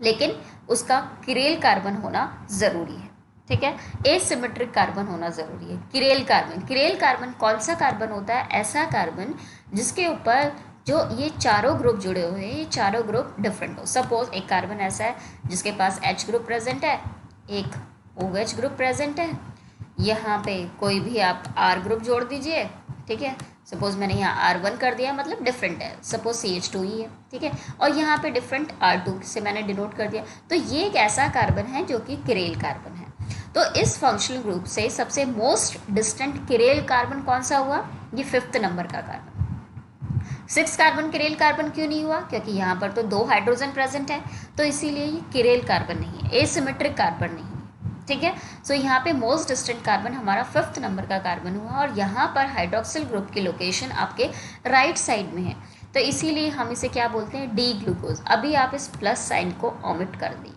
लेकिन उसका किरेल कार्बन होना ज़रूरी है, ठीक है। एसिमेट्रिक कार्बन होना ज़रूरी है। किरेल कार्बन कौन सा कार्बन होता है, ऐसा कार्बन जिसके ऊपर जो ये चारों ग्रुप जुड़े हुए हैं, ये चारों ग्रुप डिफरेंट हो। सपोज एक कार्बन ऐसा है जिसके पास H ग्रुप प्रेजेंट है, एक OH ग्रुप प्रेजेंट है, यहाँ पे कोई भी आप R ग्रुप जोड़ दीजिए, ठीक है। सपोज मैंने यहाँ R1 कर दिया, मतलब डिफरेंट है, सपोज CH2 ही है, ठीक है, और यहाँ पे डिफरेंट R2 से मैंने डिनोट कर दिया, तो ये एक ऐसा कार्बन है जो कि किरेल कार्बन है। तो इस फंक्शनल ग्रुप से सबसे मोस्ट डिस्टेंट किरेल कार्बन कौन सा हुआ, ये 5th नंबर का कार्बन। 6 कार्बन किरेल कार्बन क्यों नहीं हुआ, क्योंकि यहाँ पर तो 2 हाइड्रोजन प्रेजेंट है, तो इसीलिए ये किरेल कार्बन नहीं है, एसिमेट्रिक कार्बन नहीं है, ठीक है। सो यहाँ पे मोस्ट डिस्टेंट कार्बन हमारा 5th नंबर का कार्बन हुआ, और यहाँ पर हाइड्रोक्सिल ग्रुप की लोकेशन आपके राइट साइड में है, तो इसीलिए हम इसे क्या बोलते हैं, डी ग्लूकोज। अभी आप इस प्लस साइन को ऑमिट कर दी,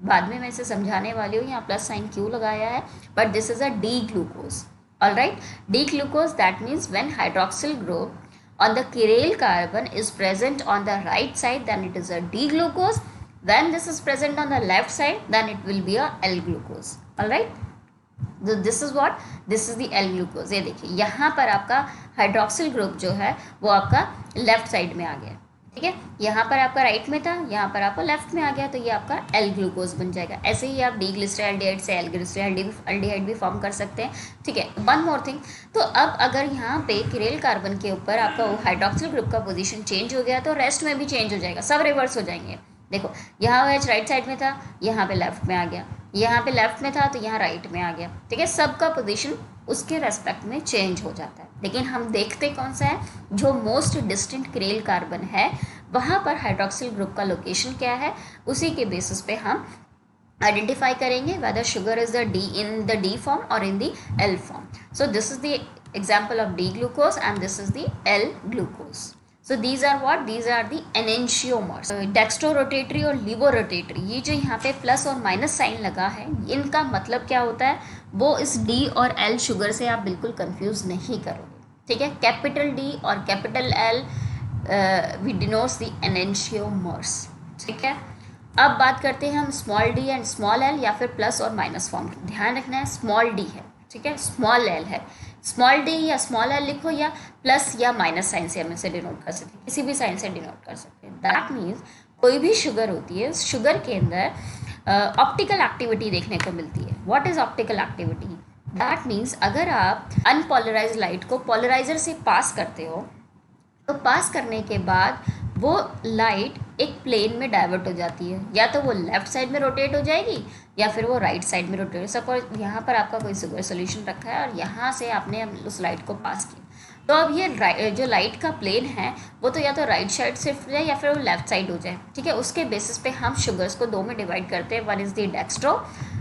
बाद में मैं इसे समझाने वाली हूँ यहाँ प्लस साइन क्यों लगाया है, but this is a D glucose, alright. D glucose that means when hydroxyl group on the chiral carbon is present on the right side, then it is a D glucose. When this is present on the left side, then it will be a L glucose. All right. So this is what, this is the L glucose. ये देखिए यहाँ पर आपका hydroxyl group जो है वो आपका left side में आ गया, ठीक है। यहाँ पर आपका राइट में था, यहाँ पर आपका लेफ्ट में आ गया, तो ये आपका एल ग्लूकोज बन जाएगा। ऐसे ही आप डी ग्लिसरॉल्डिहाइड से एल ग्लिसरॉल्डिहाइड भी फॉर्म कर सकते हैं, ठीक है। वन मोर थिंग, तो अब अगर यहाँ पे किरेल कार्बन के ऊपर आपका हाइड्रोक्सिल ग्रुप का पोजीशन चेंज हो गया तो रेस्ट में भी चेंज हो जाएगा, सब रिवर्स हो जाएंगे। देखो यहाँ OH राइट साइड में था, यहाँ पे लेफ्ट में आ गया, यहाँ पे लेफ्ट में था तो यहाँ राइट में आ गया, ठीक है। सबका पोजीशन उसके रेस्पेक्ट में चेंज हो जाता है, लेकिन हम देखते कौन सा है, जो मोस्ट डिस्टेंट किरेल कार्बन है वहाँ पर हाइड्रोक्सिल ग्रुप का लोकेशन क्या है, उसी के बेसिस पे हम आइडेंटिफाई करेंगे whether sugar is the D in the D form or in the L form. So this is the example of D glucose and this is the L glucose. So these are what? These are the enantiomers. Dextrorotatory और लिवोरोटेटरी, ये जो यहाँ पे plus और minus sign लगा है, इनका मतलब क्या होता है, वो इस D और L शुगर से आप बिल्कुल कंफ्यूज नहीं करोगे, ठीक है। कैपिटल D और capital L we denotes the enantiomers, ठीक है। अब बात करते हैं हम small D and small L, या फिर प्लस और माइनस फॉर्म। ध्यान रखना है स्मॉल डी है, ठीक है, स्मॉल एल है। स्मॉल डी या स्मॉल एल लिखो, या प्लस या माइनस साइन से हम इसे डिनोट कर सकते हैं, किसी भी साइन से डिनोट कर सकते हैं। दैट मीन्स कोई भी शुगर होती है, शुगर के अंदर ऑप्टिकल एक्टिविटी देखने को मिलती है। What is optical activity? That means अगर आप अनपोलराइज लाइट को पोलराइजर से पास करते हो, तो पास करने के बाद वो लाइट एक प्लेन में डाइवर्ट हो जाती है, या तो वो लेफ्ट साइड में रोटेट हो जाएगी या फिर वो राइट साइड में रोटेट। सपोज यहाँ पर आपका कोई शुगर सोल्यूशन रखा है और यहाँ से आपने उस लाइट को पास किया, तो अब ये जो लाइट का प्लेन है वो तो या तो राइट साइड शिफ्ट हो जाए या फिर वो लेफ्ट साइड हो जाए, ठीक है। उसके बेसिस पे हम शुगर्स को दो में डिवाइड करते हैं, one is the dextro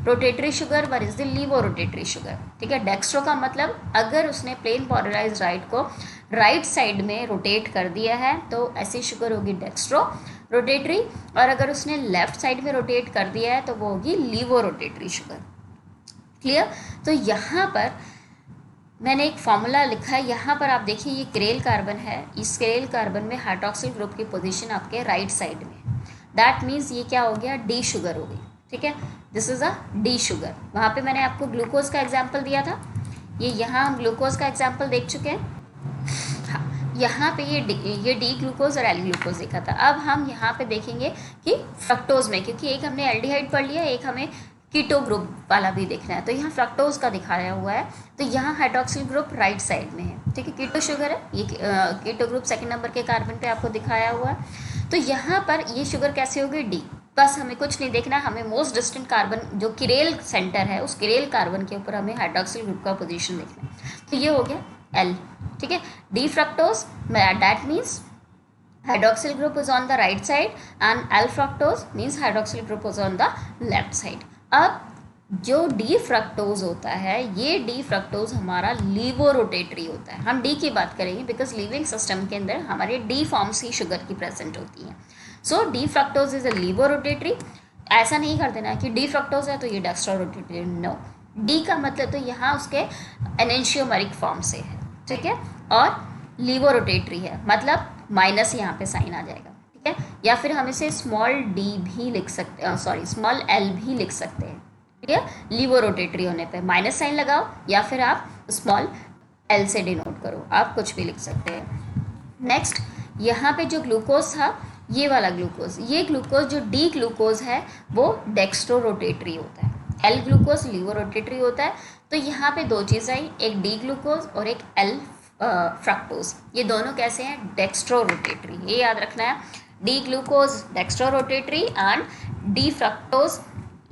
rotatory sugar, one is the levo rotatory sugar, ठीक है। डेक्स्ट्रो का मतलब अगर उसने प्लेन पोलराइज लाइट को राइट साइड में रोटेट कर दिया है तो ऐसी शुगर होगी डेक्स्ट्रो रोटेटरी, और अगर उसने लेफ्ट साइड में रोटेट कर दिया है तो वो होगी लीवो रोटेटरी शुगर। क्लियर? तो यहाँ पर मैंने एक फॉर्मूला लिखा है, यहाँ पर आप देखिए ये किरेल कार्बन है, इस किरेल कार्बन में हाइड्रोक्सिल ग्रुप की पोजीशन आपके राइट साइड में, दैट मीन्स ये क्या हो गया, डी शुगर हो गई, ठीक है। This is a D sugar. वहाँ पे मैंने आपको ग्लूकोज का एग्जाम्पल दिया था, ये यहाँ हम ग्लूकोज का एग्जाम्पल देख चुके हैं। हाँ, यहाँ पे ये डी ग्लूकोज और एल ग्लूकोज देखा था। अब हम यहाँ पे देखेंगे कि फ्रक्टोज में, क्योंकि एक हमने एल्डिहाइड पढ़ लिया, एक हमें कीटो ग्रुप वाला भी देखना है, तो यहाँ फ्रक्टोज का दिखाया हुआ है, तो यहाँ हाइड्रोक्सिल ग्रुप राइट साइड में है, ठीक है। कीटो शुगर है, ये कीटो ग्रुप सेकंड नंबर के कार्बन पे आपको दिखाया हुआ है। तो यहाँ पर ये शुगर कैसे होगी, डी। बस हमें कुछ नहीं देखना, हमें मोस्ट डिस्टेंट कार्बन जो किरेल सेंटर है उस किरेल कार्बन के ऊपर हमें हाइड्रोक्सिल ग्रुप का पोजीशन देखना है। तो ये हो गया एल, ठीक है। D fructose, that means hydroxyl group is on the right side and L fructose means hydroxyl group is on the left side. अब जो डी फ्रक्टोज होता है, ये डी फ्रक्टोज हमारा लीवोरोटेटरी होता है। हम डी की बात करेंगे बिकॉज लिविंग सिस्टम के अंदर हमारे डी फॉर्म्स ही शुगर की प्रेजेंट होती हैं। सो डी फ्रक्टोज इज अ लीवोरोटेटरी। ऐसा नहीं कर देना कि डी फ्रक्टोज है तो ये डेक्स्ट्रोरोटेटरी, नो। डी का मतलब तो यहाँ उसके एनेंशियोमेरिक फॉर्म से है, ठीक है, और लीवोरोटेटरी है मतलब माइनस यहाँ पे साइन आ जाएगा, ठीक है। या फिर हम इसे स्मॉल डी भी लिख सकते हैं, सॉरी स्मॉल एल भी लिख सकते हैं, ठीक है। लीवोरोटेटरी होने पे माइनस साइन लगाओ या फिर आप स्मॉल एल से डिनोट करो, आप कुछ भी लिख सकते हैं। नेक्स्ट, यहाँ पे जो ग्लूकोज था, ये वाला ग्लूकोज, ये ग्लूकोज जो डी ग्लूकोज है वो डेक्स्ट्रोरोटेटरी होता है, एल ग्लूकोज लीवोरोटेटरी होता है। तो यहाँ पे दो चीज़ आई, एक डी ग्लूकोज और एक एल फ्रक्टोज। ये दोनों कैसे हैं? डेक्स्ट्रोरोटेटरी, ये याद रखना है। D glucose dextrorotatory and D fructose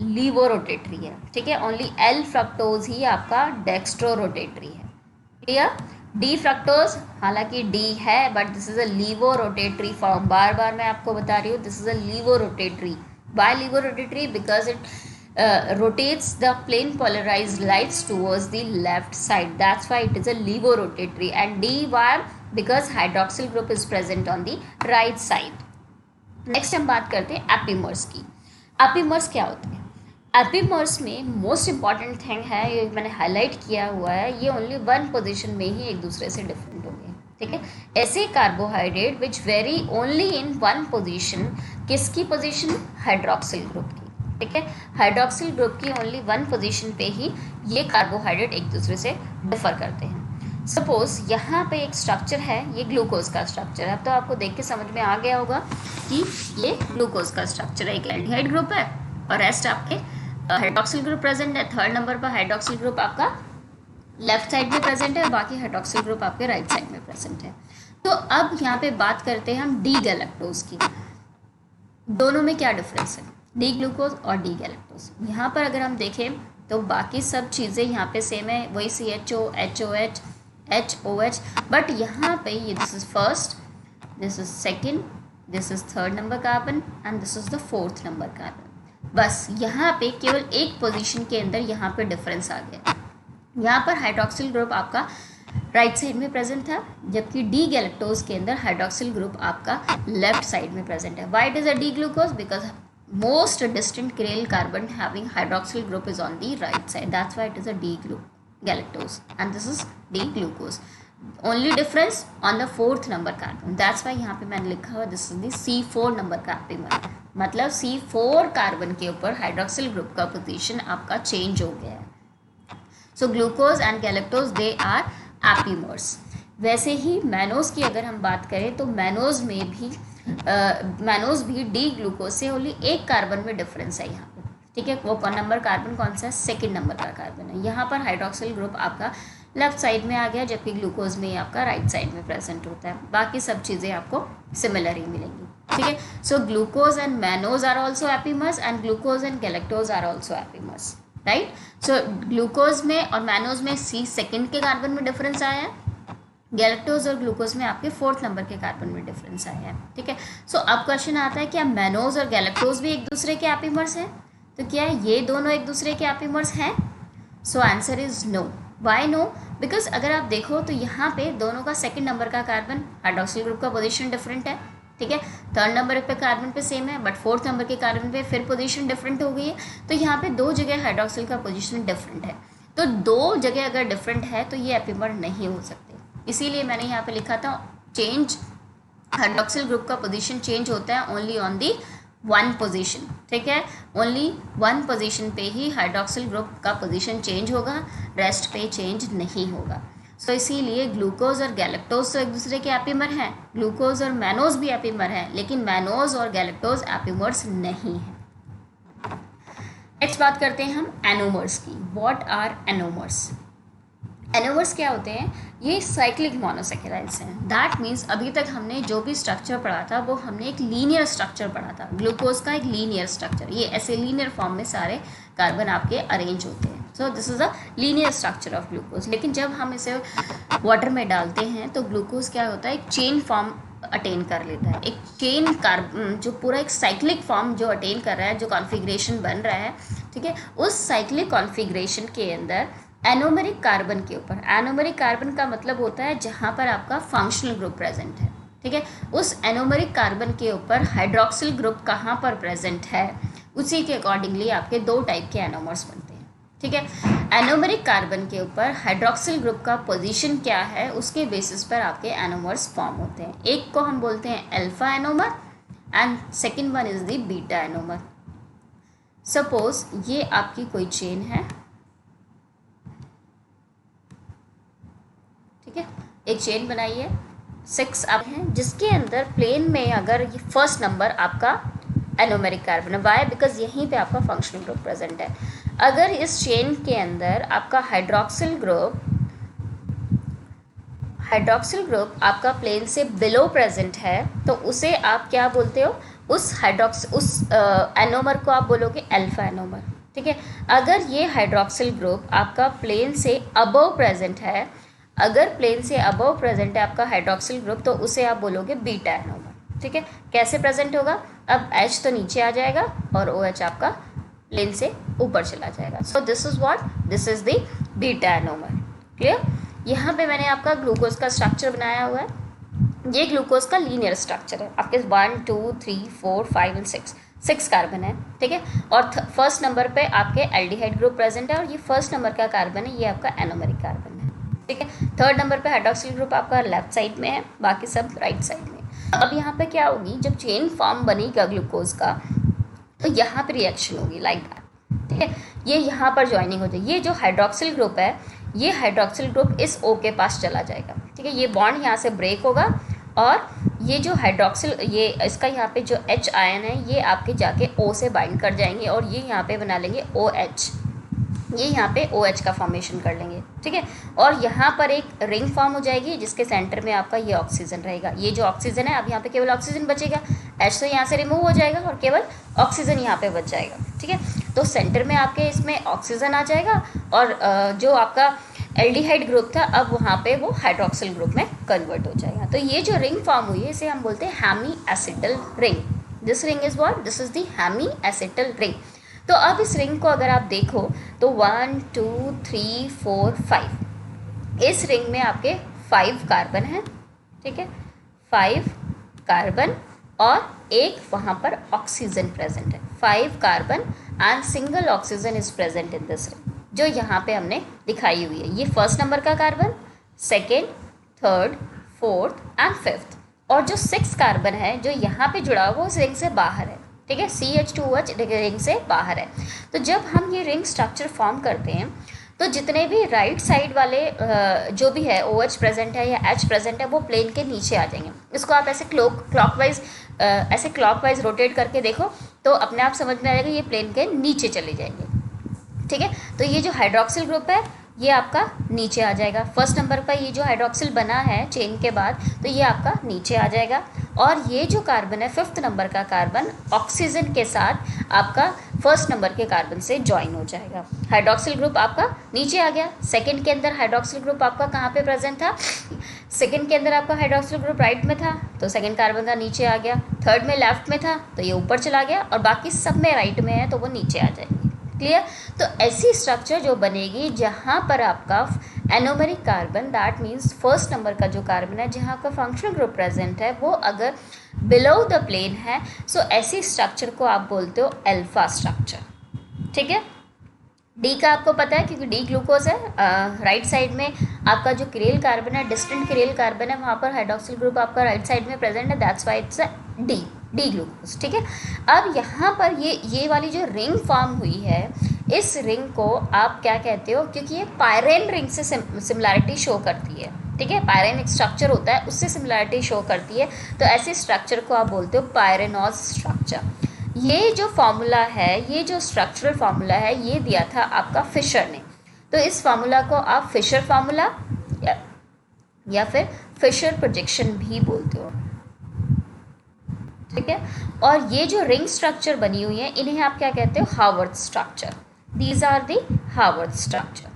levorotatory है, ठीक है। ओनली एल फ्रक्टोज ही आपका डेक्स्ट्रोरोटेटरी है, क्लियर। डी फ्रक्टोज हालांकि डी है but this is a levorotatory form, बार बार मैं आपको बता रही हूँ, this is a levorotatory. By levorotatory because it rotates the plane polarized lights towards the left side, that's why it is a levorotatory. And D why? Because hydroxyl group is present on the right side. Next हम बात करते हैं epimers की। Epimers क्या होते हैं? Epimers में most important thing है, ये मैंने हाईलाइट किया हुआ है, ये ओनली वन पोजीशन में ही एक दूसरे से डिफरेंट होंगे, ठीक है। ऐसे carbohydrate which very only in one position, किसकी पोजीशन? हाइड्रोक्सिल ग्रुप की, ठीक है। हाइड्रोक्सिल ग्रुप की ओनली वन पोजीशन पे ही ये कार्बोहाइड्रेट एक दूसरे से डिफर करते हैं। सपोज यहाँ पे एक स्ट्रक्चर है, ये ग्लूकोज का स्ट्रक्चर है, अब तो आपको देख के समझ में आ गया होगा कि ये ग्लूकोज का स्ट्रक्चर है, एक एल्डिहाइड ग्रुप है और रेस्ट आपके हाइड्रोक्सिल ग्रुप प्रेजेंट है। थर्ड नंबर पर हाइड्रोक्सिल ग्रुप आपका लेफ्ट साइड में प्रेजेंट है और बाकी हाइड्रोक्सिल ग्रुप आपके राइट साइड में प्रेजेंट है। तो अब यहाँ पे बात करते हैं हम डी गैलेक्टोज की। दोनों में क्या डिफरेंस है? डी ग्लूकोज और डी गैलेक्टोज। यहाँ पर अगर हम देखें तो बाकी सब चीज़ें यहाँ पे सेम है, वही CHO, HOH, HOH, बट यहाँ पे ये this is first, this is second, this is third number carbon and this is the fourth number carbon. बस यहाँ पे केवल एक पोजीशन के अंदर यहाँ पे डिफरेंस आ गया। यहाँ पर हाइड्रोक्सिल ग्रुप आपका राइट साइड में प्रेजेंट था, जबकि डी गैलेक्टोज के अंदर हाइड्रोक्सिल ग्रुप आपका लेफ्ट साइड में प्रेजेंट है। Why it is a D glucose? Because most distant chiral carbon having hydroxyl group is on the right side, that's why it is a D galactose and this is D glucose. Only difference on the fourth number carbon, that's why यहाँ पे मैंने लिखा हुआ this is the C4 number का epimer, मतलब C4 carbon के ऊपर hydroxyl group का पोजीशन आपका चेंज हो गया है। So glucose and galactose they are epimers. वैसे ही मैनोज की अगर हम बात करें तो मैनोज भी डी ग्लूकोज से ओनली एक कार्बन में डिफरेंस है यहाँ पे, ठीक है। वो नंबर कार्बन कौन सा है? सेकंड नंबर का कार्बन है। यहाँ पर हाइड्रोक्सिल ग्रुप आपका लेफ्ट साइड में आ गया, जबकि ग्लूकोज में आपका राइट साइड में प्रेजेंट होता है। बाकी सब चीज़ें आपको सिमिलर ही मिलेंगी, ठीक है। So glucose and mannose are also epimers and glucose and galactose are also epimers, right. So glucose में और मैनोज में C सेकेंड के कार्बन में डिफरेंस आया है, गैलेक्टोज और ग्लूकोज में आपके फोर्थ नंबर के कार्बन में डिफरेंस आया है, ठीक है। सो अब क्वेश्चन आता है क्या मैनोज और गैलेक्टोज भी एक दूसरे के एपिमर्स हैं? तो क्या ये दोनों एक दूसरे के एपिमर्स हैं? So answer is no. Why no? Because अगर आप देखो तो यहाँ पे दोनों का सेकंड नंबर का कार्बन हाइड्रोक्सिल ग्रुप का पोजीशन डिफरेंट है, ठीक है। थर्ड नंबर पे कार्बन पे सेम है बट फोर्थ नंबर के कार्बन पे फिर पोजीशन डिफरेंट हो गई है। तो यहाँ पे दो जगह हाइड्रोक्सिल का पोजीशन डिफरेंट है, तो दो जगह अगर डिफरेंट है तो ये एपिमर नहीं हो सकते। इसीलिए मैंने यहाँ पे लिखा था चेंज, हाइड्रोक्सिल ग्रुप का पोजीशन चेंज होता है only on the one position, ठीक है। ओनली वन पोजीशन पे ही हाइड्रोक्सिल ग्रुप का पोजीशन चेंज होगा, रेस्ट पे चेंज नहीं होगा। सो इसीलिए ग्लूकोज और गैलेक्टोज तो एक दूसरे के एपिमर हैं, ग्लूकोज और मैनोज भी एपिमर हैं, लेकिन मैनोज और गैलेक्टोज एपिमर्स नहीं हैं। नेक्स्ट बात करते हैं हम एनोमर्स की। What are anomers? एनोमर्स क्या होते हैं? ये साइक्लिक मोनोसैकेराइड्स हैं। दैट मीन्स अभी तक हमने जो भी स्ट्रक्चर पढ़ा था वो हमने एक लीनियर स्ट्रक्चर पढ़ा था, ग्लूकोज का एक लीनियर स्ट्रक्चर, ये ऐसे लीनियर फॉर्म में सारे कार्बन आपके अरेंज होते हैं। So this is a linear structure of glucose. लेकिन जब हम इसे वाटर में डालते हैं तो ग्लूकोज क्या होता है? एक चेन फॉर्म अटेन कर लेता है, एक चेन जो पूरा एक साइक्लिक फॉर्म जो अटेन कर रहा है, जो कॉन्फ़िगरेशन बन रहा है, ठीक है, उस साइक्लिक कॉन्फ़िगरेशन के अंदर एनोमेरिक कार्बन के ऊपर, एनोमेरिक कार्बन का मतलब होता है जहाँ पर आपका फंक्शनल ग्रुप प्रेजेंट है, ठीक है, उस एनोमेरिक कार्बन के ऊपर हाइड्रोक्सिल ग्रुप कहाँ पर प्रेजेंट है, उसी के अकॉर्डिंगली आपके दो टाइप के एनोमर्स बनते हैं, ठीक है। एनोमेरिक कार्बन के ऊपर हाइड्रोक्सिल ग्रुप का पोजीशन क्या है, उसके बेसिस पर आपके एनोमर्स फॉर्म होते हैं। एक को हम बोलते हैं alpha anomer and second one is the beta anomer. Suppose ये आपकी कोई चेन है, ठीक है, एक चेन बनाई है, 6 आप हैं, जिसके अंदर प्लेन में अगर ये फर्स्ट नंबर आपका एनोमेरिक कार्बन है, वाई बिकॉज यहीं पे आपका फंक्शनल ग्रुप प्रेजेंट है। अगर इस चेन के अंदर आपका हाइड्रोक्सिल ग्रुप आपका प्लेन से बिलो प्रेजेंट है, तो उसे आप क्या बोलते हो, उस एनोमर को आप बोलोगे अल्फा एनोमर, ठीक है। अगर ये हाइड्रोक्सिल ग्रुप आपका प्लेन से अबव प्रेजेंट है, अगर प्लेन से अबव प्रेजेंट है आपका हाइड्रोक्सिल ग्रुप, तो उसे आप बोलोगे बीटा एनोमर, ठीक है। कैसे प्रेजेंट होगा, अब H तो नीचे आ जाएगा और OH आपका प्लेन से ऊपर चला जाएगा। So this is what, this is the beta anomer. Clear. यहाँ पे मैंने आपका ग्लूकोज का स्ट्रक्चर बनाया हुआ है, ये ग्लूकोज का लीनियर स्ट्रक्चर है, आपके 1 2 3 4 5 एंड 6 कार्बन है, ठीक है। और फर्स्ट नंबर पे आपके एल्डिहाइड ग्रुप प्रेजेंट है, और ये फर्स्ट नंबर का कार्बन है, ये आपका एनोमेरिक कार्बन है, ठीक है। थर्ड नंबर पे हाइड्रोक्सिल ग्रुप आपका लेफ्ट साइड में है, बाकी सब राइट साइड में। अब यहाँ पे क्या होगी, जब चेन फॉर्म बनेगा ग्लूकोज का, तो यहाँ पे रिएक्शन होगी लाइक दैट, ठीक है। ये यहाँ पर ज्वाइनिंग हो जाएगी, ये जो हाइड्रोक्सिल ग्रुप है, ये हाइड्रोक्सिल ग्रुप इस O के पास चला जाएगा, ठीक है। ये बॉन्ड यहाँ से ब्रेक होगा, और ये जो हाइड्रोक्सिल, ये इसका यहाँ पे जो H आयन है, ये आपके जाके O से बाइंड कर जाएंगे, और ये यहाँ पे बना लेंगे OH, ये यहाँ पे OH का फॉर्मेशन कर लेंगे, ठीक है। और यहाँ पर एक रिंग फॉर्म हो जाएगी, जिसके सेंटर में आपका ये ऑक्सीजन रहेगा। ये जो ऑक्सीजन है, अब यहाँ पे केवल ऑक्सीजन बचेगा, H तो यहाँ से रिमूव हो जाएगा और केवल ऑक्सीजन यहाँ पे बच जाएगा, ठीक है। तो सेंटर में आपके इसमें ऑक्सीजन आ जाएगा, और जो आपका एल्डिहाइड ग्रुप था, अब वहाँ पे वो हाइड्रोक्सिल ग्रुप में कन्वर्ट हो जाएगा। तो ये जो रिंग फॉर्म हुई है, इसे हम बोलते हैं hemi acetal ring. This ring is what, this is the hemi acetal ring. तो अब इस रिंग को अगर आप देखो, तो 1 2 3 4 5, इस रिंग में आपके 5 कार्बन हैं, ठीक है, 5 कार्बन, और एक वहाँ पर ऑक्सीजन प्रेजेंट है, 5 carbon and single oxygen is present in this ring, जो यहाँ पे हमने दिखाई हुई है। ये फर्स्ट नंबर का carbon, second, third, fourth and fifth, और जो 6 कार्बन है जो यहाँ पे जुड़ा हुआ, उस रिंग से बाहर है, ठीक है, CH2OH रिंग से बाहर है। तो जब हम ये रिंग स्ट्रक्चर फॉर्म करते हैं, तो जितने भी राइट साइड वाले जो भी है OH प्रेजेंट है या H प्रेजेंट है, वो प्लेन के नीचे आ जाएंगे। इसको आप ऐसे क्लॉकवाइज रोटेट करके देखो, तो अपने आप समझ में आएगा ये प्लेन के नीचे चले जाएंगे, ठीक है। तो ये जो हाइड्रोक्सिल ग्रुप है, ये आपका नीचे आ जाएगा। फर्स्ट नंबर पर ये जो हाइड्रोक्सिल बना है चेन के बाद, तो ये आपका नीचे आ जाएगा, और ये जो कार्बन है, 5th नंबर का कार्बन, ऑक्सीजन के साथ आपका फर्स्ट नंबर के कार्बन से ज्वाइन हो जाएगा। हाइड्रोक्सिल ग्रुप आपका नीचे आ गया। सेकंड के अंदर हाइड्रोक्सिल ग्रुप आपका कहाँ पे प्रेजेंट था, सेकंड के अंदर आपका हाइड्रोक्सिल ग्रुप राइट में था, तो सेकंड कार्बन का नीचे आ गया। थर्ड में लेफ्ट में था, तो ये ऊपर चला गया, और बाकी सब में राइट में है, तो वो नीचे आ जाएंगे। क्लियर। तो ऐसी स्ट्रक्चर जो बनेगी, जहाँ पर आपका anomeric carbon, that means first number का जो कार्बन है, जहाँ का फंक्शनल ग्रुप प्रेजेंट है, वो अगर बिलो द प्लेन है, सो ऐसी स्ट्रक्चर को आप बोलते हो अल्फा स्ट्रक्चर, ठीक है। डी का आपको पता है, क्योंकि डी ग्लूकोज है, राइट साइड में आपका जो किरेल कार्बन है, डिस्टेंट किरेल कार्बन है, वहाँ पर हाइड्रोक्सिल ग्रुप आपका राइट साइड में प्रेजेंट है, that's why it's D glucose, ठीक है। अब यहाँ पर ये वाली जो रिंग फॉर्म हुई है, इस रिंग को आप क्या कहते हो, क्योंकि ये पायरेन रिंग से सिमिलैरिटी शो करती है, ठीक है। पायरेन एक स्ट्रक्चर होता है, उससे सिमिलैरिटी शो करती है, तो ऐसे स्ट्रक्चर को आप बोलते हो पायरेनॉज स्ट्रक्चर। ये जो फॉर्मूला है, ये जो स्ट्रक्चरल फार्मूला है, ये दिया था आपका फिशर ने। तो इस फार्मूला को आप फिशर फार्मूला या फिर फिशर प्रोजेक्शन भी बोलते हो, ठीक है। और ये जो रिंग स्ट्रक्चर बनी हुई है, इन्हें आप क्या कहते हो, Haworth structure. These are the Haworth structure,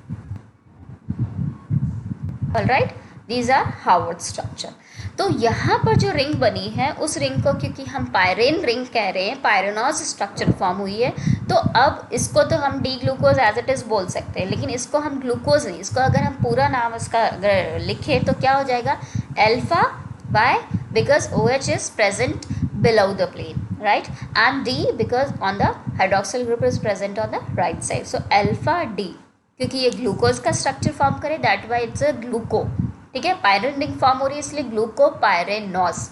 alright, these are Harvard structure. तो यहाँ पर जो रिंग बनी है उस रिंग को क्योंकि हम पायरेन रिंग कह रहे हैं, पायरेनॉज स्ट्रक्चर फॉर्म हुई है, तो अब इसको तो हम D glucose as it is बोल सकते हैं, लेकिन इसको हम ग्लूकोज नहीं, इसको अगर हम पूरा नाम इसका अगर लिखें तो क्या हो जाएगा, alpha by because OH is present below the plane, right, and D because on the hydroxyl group is present on the right side, so alpha D क्योंकि ये ग्लूकोज का स्ट्रक्चर फॉर्म करे दैट वाई इट्स अ ग्लूको, ठीक है, पायरेन ring form हो रही है इसलिए ग्लूकोपायरेनॉस,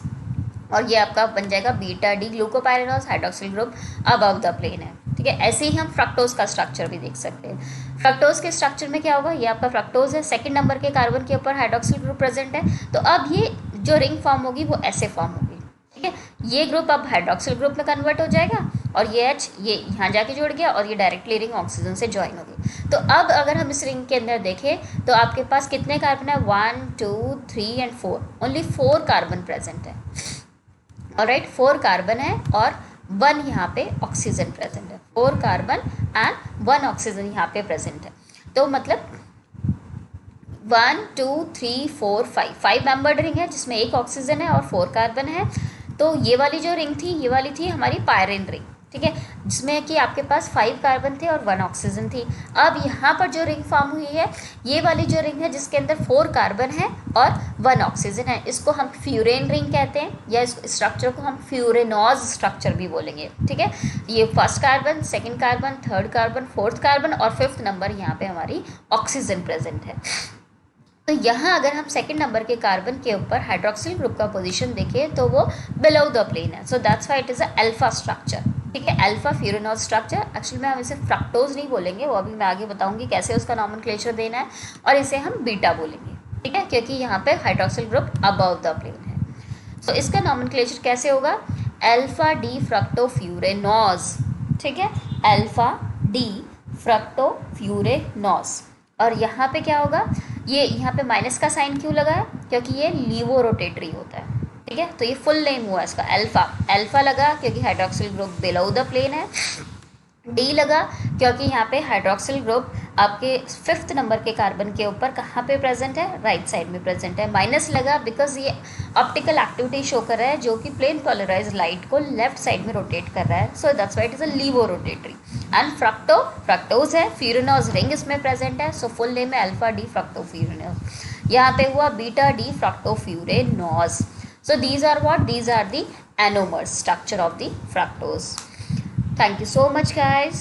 और ये आपका बन जाएगा beta D glucopyranose, hydroxyl group above the plane है, ठीक है। ऐसे ही हम फ्रक्टोज का स्ट्रक्चर भी देख सकते हैं। फ्रक्टोज के स्ट्रक्चर में क्या होगा, ये आपका फ्रक्टोज है, सेकंड नंबर के कार्बन के ऊपर हाइड्रोक्सिल ग्रुप प्रेजेंट है, तो अब ये जो रिंग फॉर्म होगी वो ऐसे फॉर्म होगी, ठीक है। ये ग्रुप अब हाइड्रोक्सिल ग्रुप में कन्वर्ट हो जाएगा और ये H ये यहाँ जाके जुड़ गया और ये डायरेक्टली रिंग ऑक्सीजन से ज्वाइन होगी। तो अब अगर हम इस रिंग के अंदर देखें तो आपके पास कितने कार्बन है, 1 2 3 एंड 4, ओनली 4 कार्बन प्रेजेंट है, ऑलराइट, 4 कार्बन है और 1 यहाँ पे ऑक्सीजन प्रेजेंट है, 4 कार्बन एंड 1 ऑक्सीजन यहाँ पे प्रेजेंट है। तो मतलब 1 2 3 4 5 मेंबर्ड रिंग है जिसमें 1 ऑक्सीजन है और 4 कार्बन है। तो ये वाली जो रिंग थी ये वाली थी हमारी पायरेन रिंग, ठीक है, जिसमें कि आपके पास 5 कार्बन थे और 1 ऑक्सीजन थी। अब यहाँ पर जो रिंग फॉर्म हुई है ये वाली जो रिंग है जिसके अंदर 4 कार्बन है और 1 ऑक्सीजन है, इसको हम फ्यूरेन रिंग कहते हैं, या इस स्ट्रक्चर को हम फ्यूरेनॉज स्ट्रक्चर भी बोलेंगे, ठीक है। ये first carbon, second carbon, third carbon, fourth carbon और 5th नंबर यहाँ पे हमारी ऑक्सीजन प्रेजेंट है। तो यहाँ अगर हम सेकंड नंबर के कार्बन के ऊपर हाइड्रोक्सिल ग्रुप का पोजीशन देखें तो वो बिलो द प्लेन है, so that's why it is a alpha structure, ठीक है, अल्फा फ्यूरेनॉज स्ट्रक्चर। एक्चुअली में हम इसे फ्रक्टोज नहीं बोलेंगे, वो अभी मैं आगे बताऊंगी कैसे उसका नॉमेनक्लेचर देना है, और इसे हम बीटा बोलेंगे, ठीक है, क्योंकि यहाँ पे hydroxyl group above the plane है। सो इसका नॉमेनक्लेचर कैसे होगा, अल्फा डी फ्रक्टोफ्यूरेनॉज, ठीक है, अल्फा डी फ्रक्टोफ्यूरेनॉज। और यहाँ पे क्या होगा, ये यहाँ पे माइनस का साइन क्यों लगा है, क्योंकि ये लीवो रोटेटरी होता है, ठीक है। तो ये फुल नेम हुआ इसका अल्फा, अल्फा लगा क्योंकि hydroxyl group below the plane है, डी लगा क्योंकि यहाँ पे हाइड्रोक्सिल ग्रुप आपके 5th नंबर के कार्बन के ऊपर कहाँ पे प्रेजेंट है, राइट साइड में प्रेजेंट है, माइनस लगा बिकॉज ये ऑप्टिकल एक्टिविटी शो कर रहा है जो कि प्लेन पोलराइज लाइट को लेफ्ट साइड में रोटेट कर रहा है, so that's why it is a levorotatory. And fructose है, फ्यूरेनॉज रिंग इसमें प्रेजेंट है, सो फुल नेम है अल्फा डी फ्रक्टोफ्यूरेनॉज, यहाँ पे हुआ beta D fructofuranose. So these are what, these are the anomers structure of the fructose. Thank you so much guys.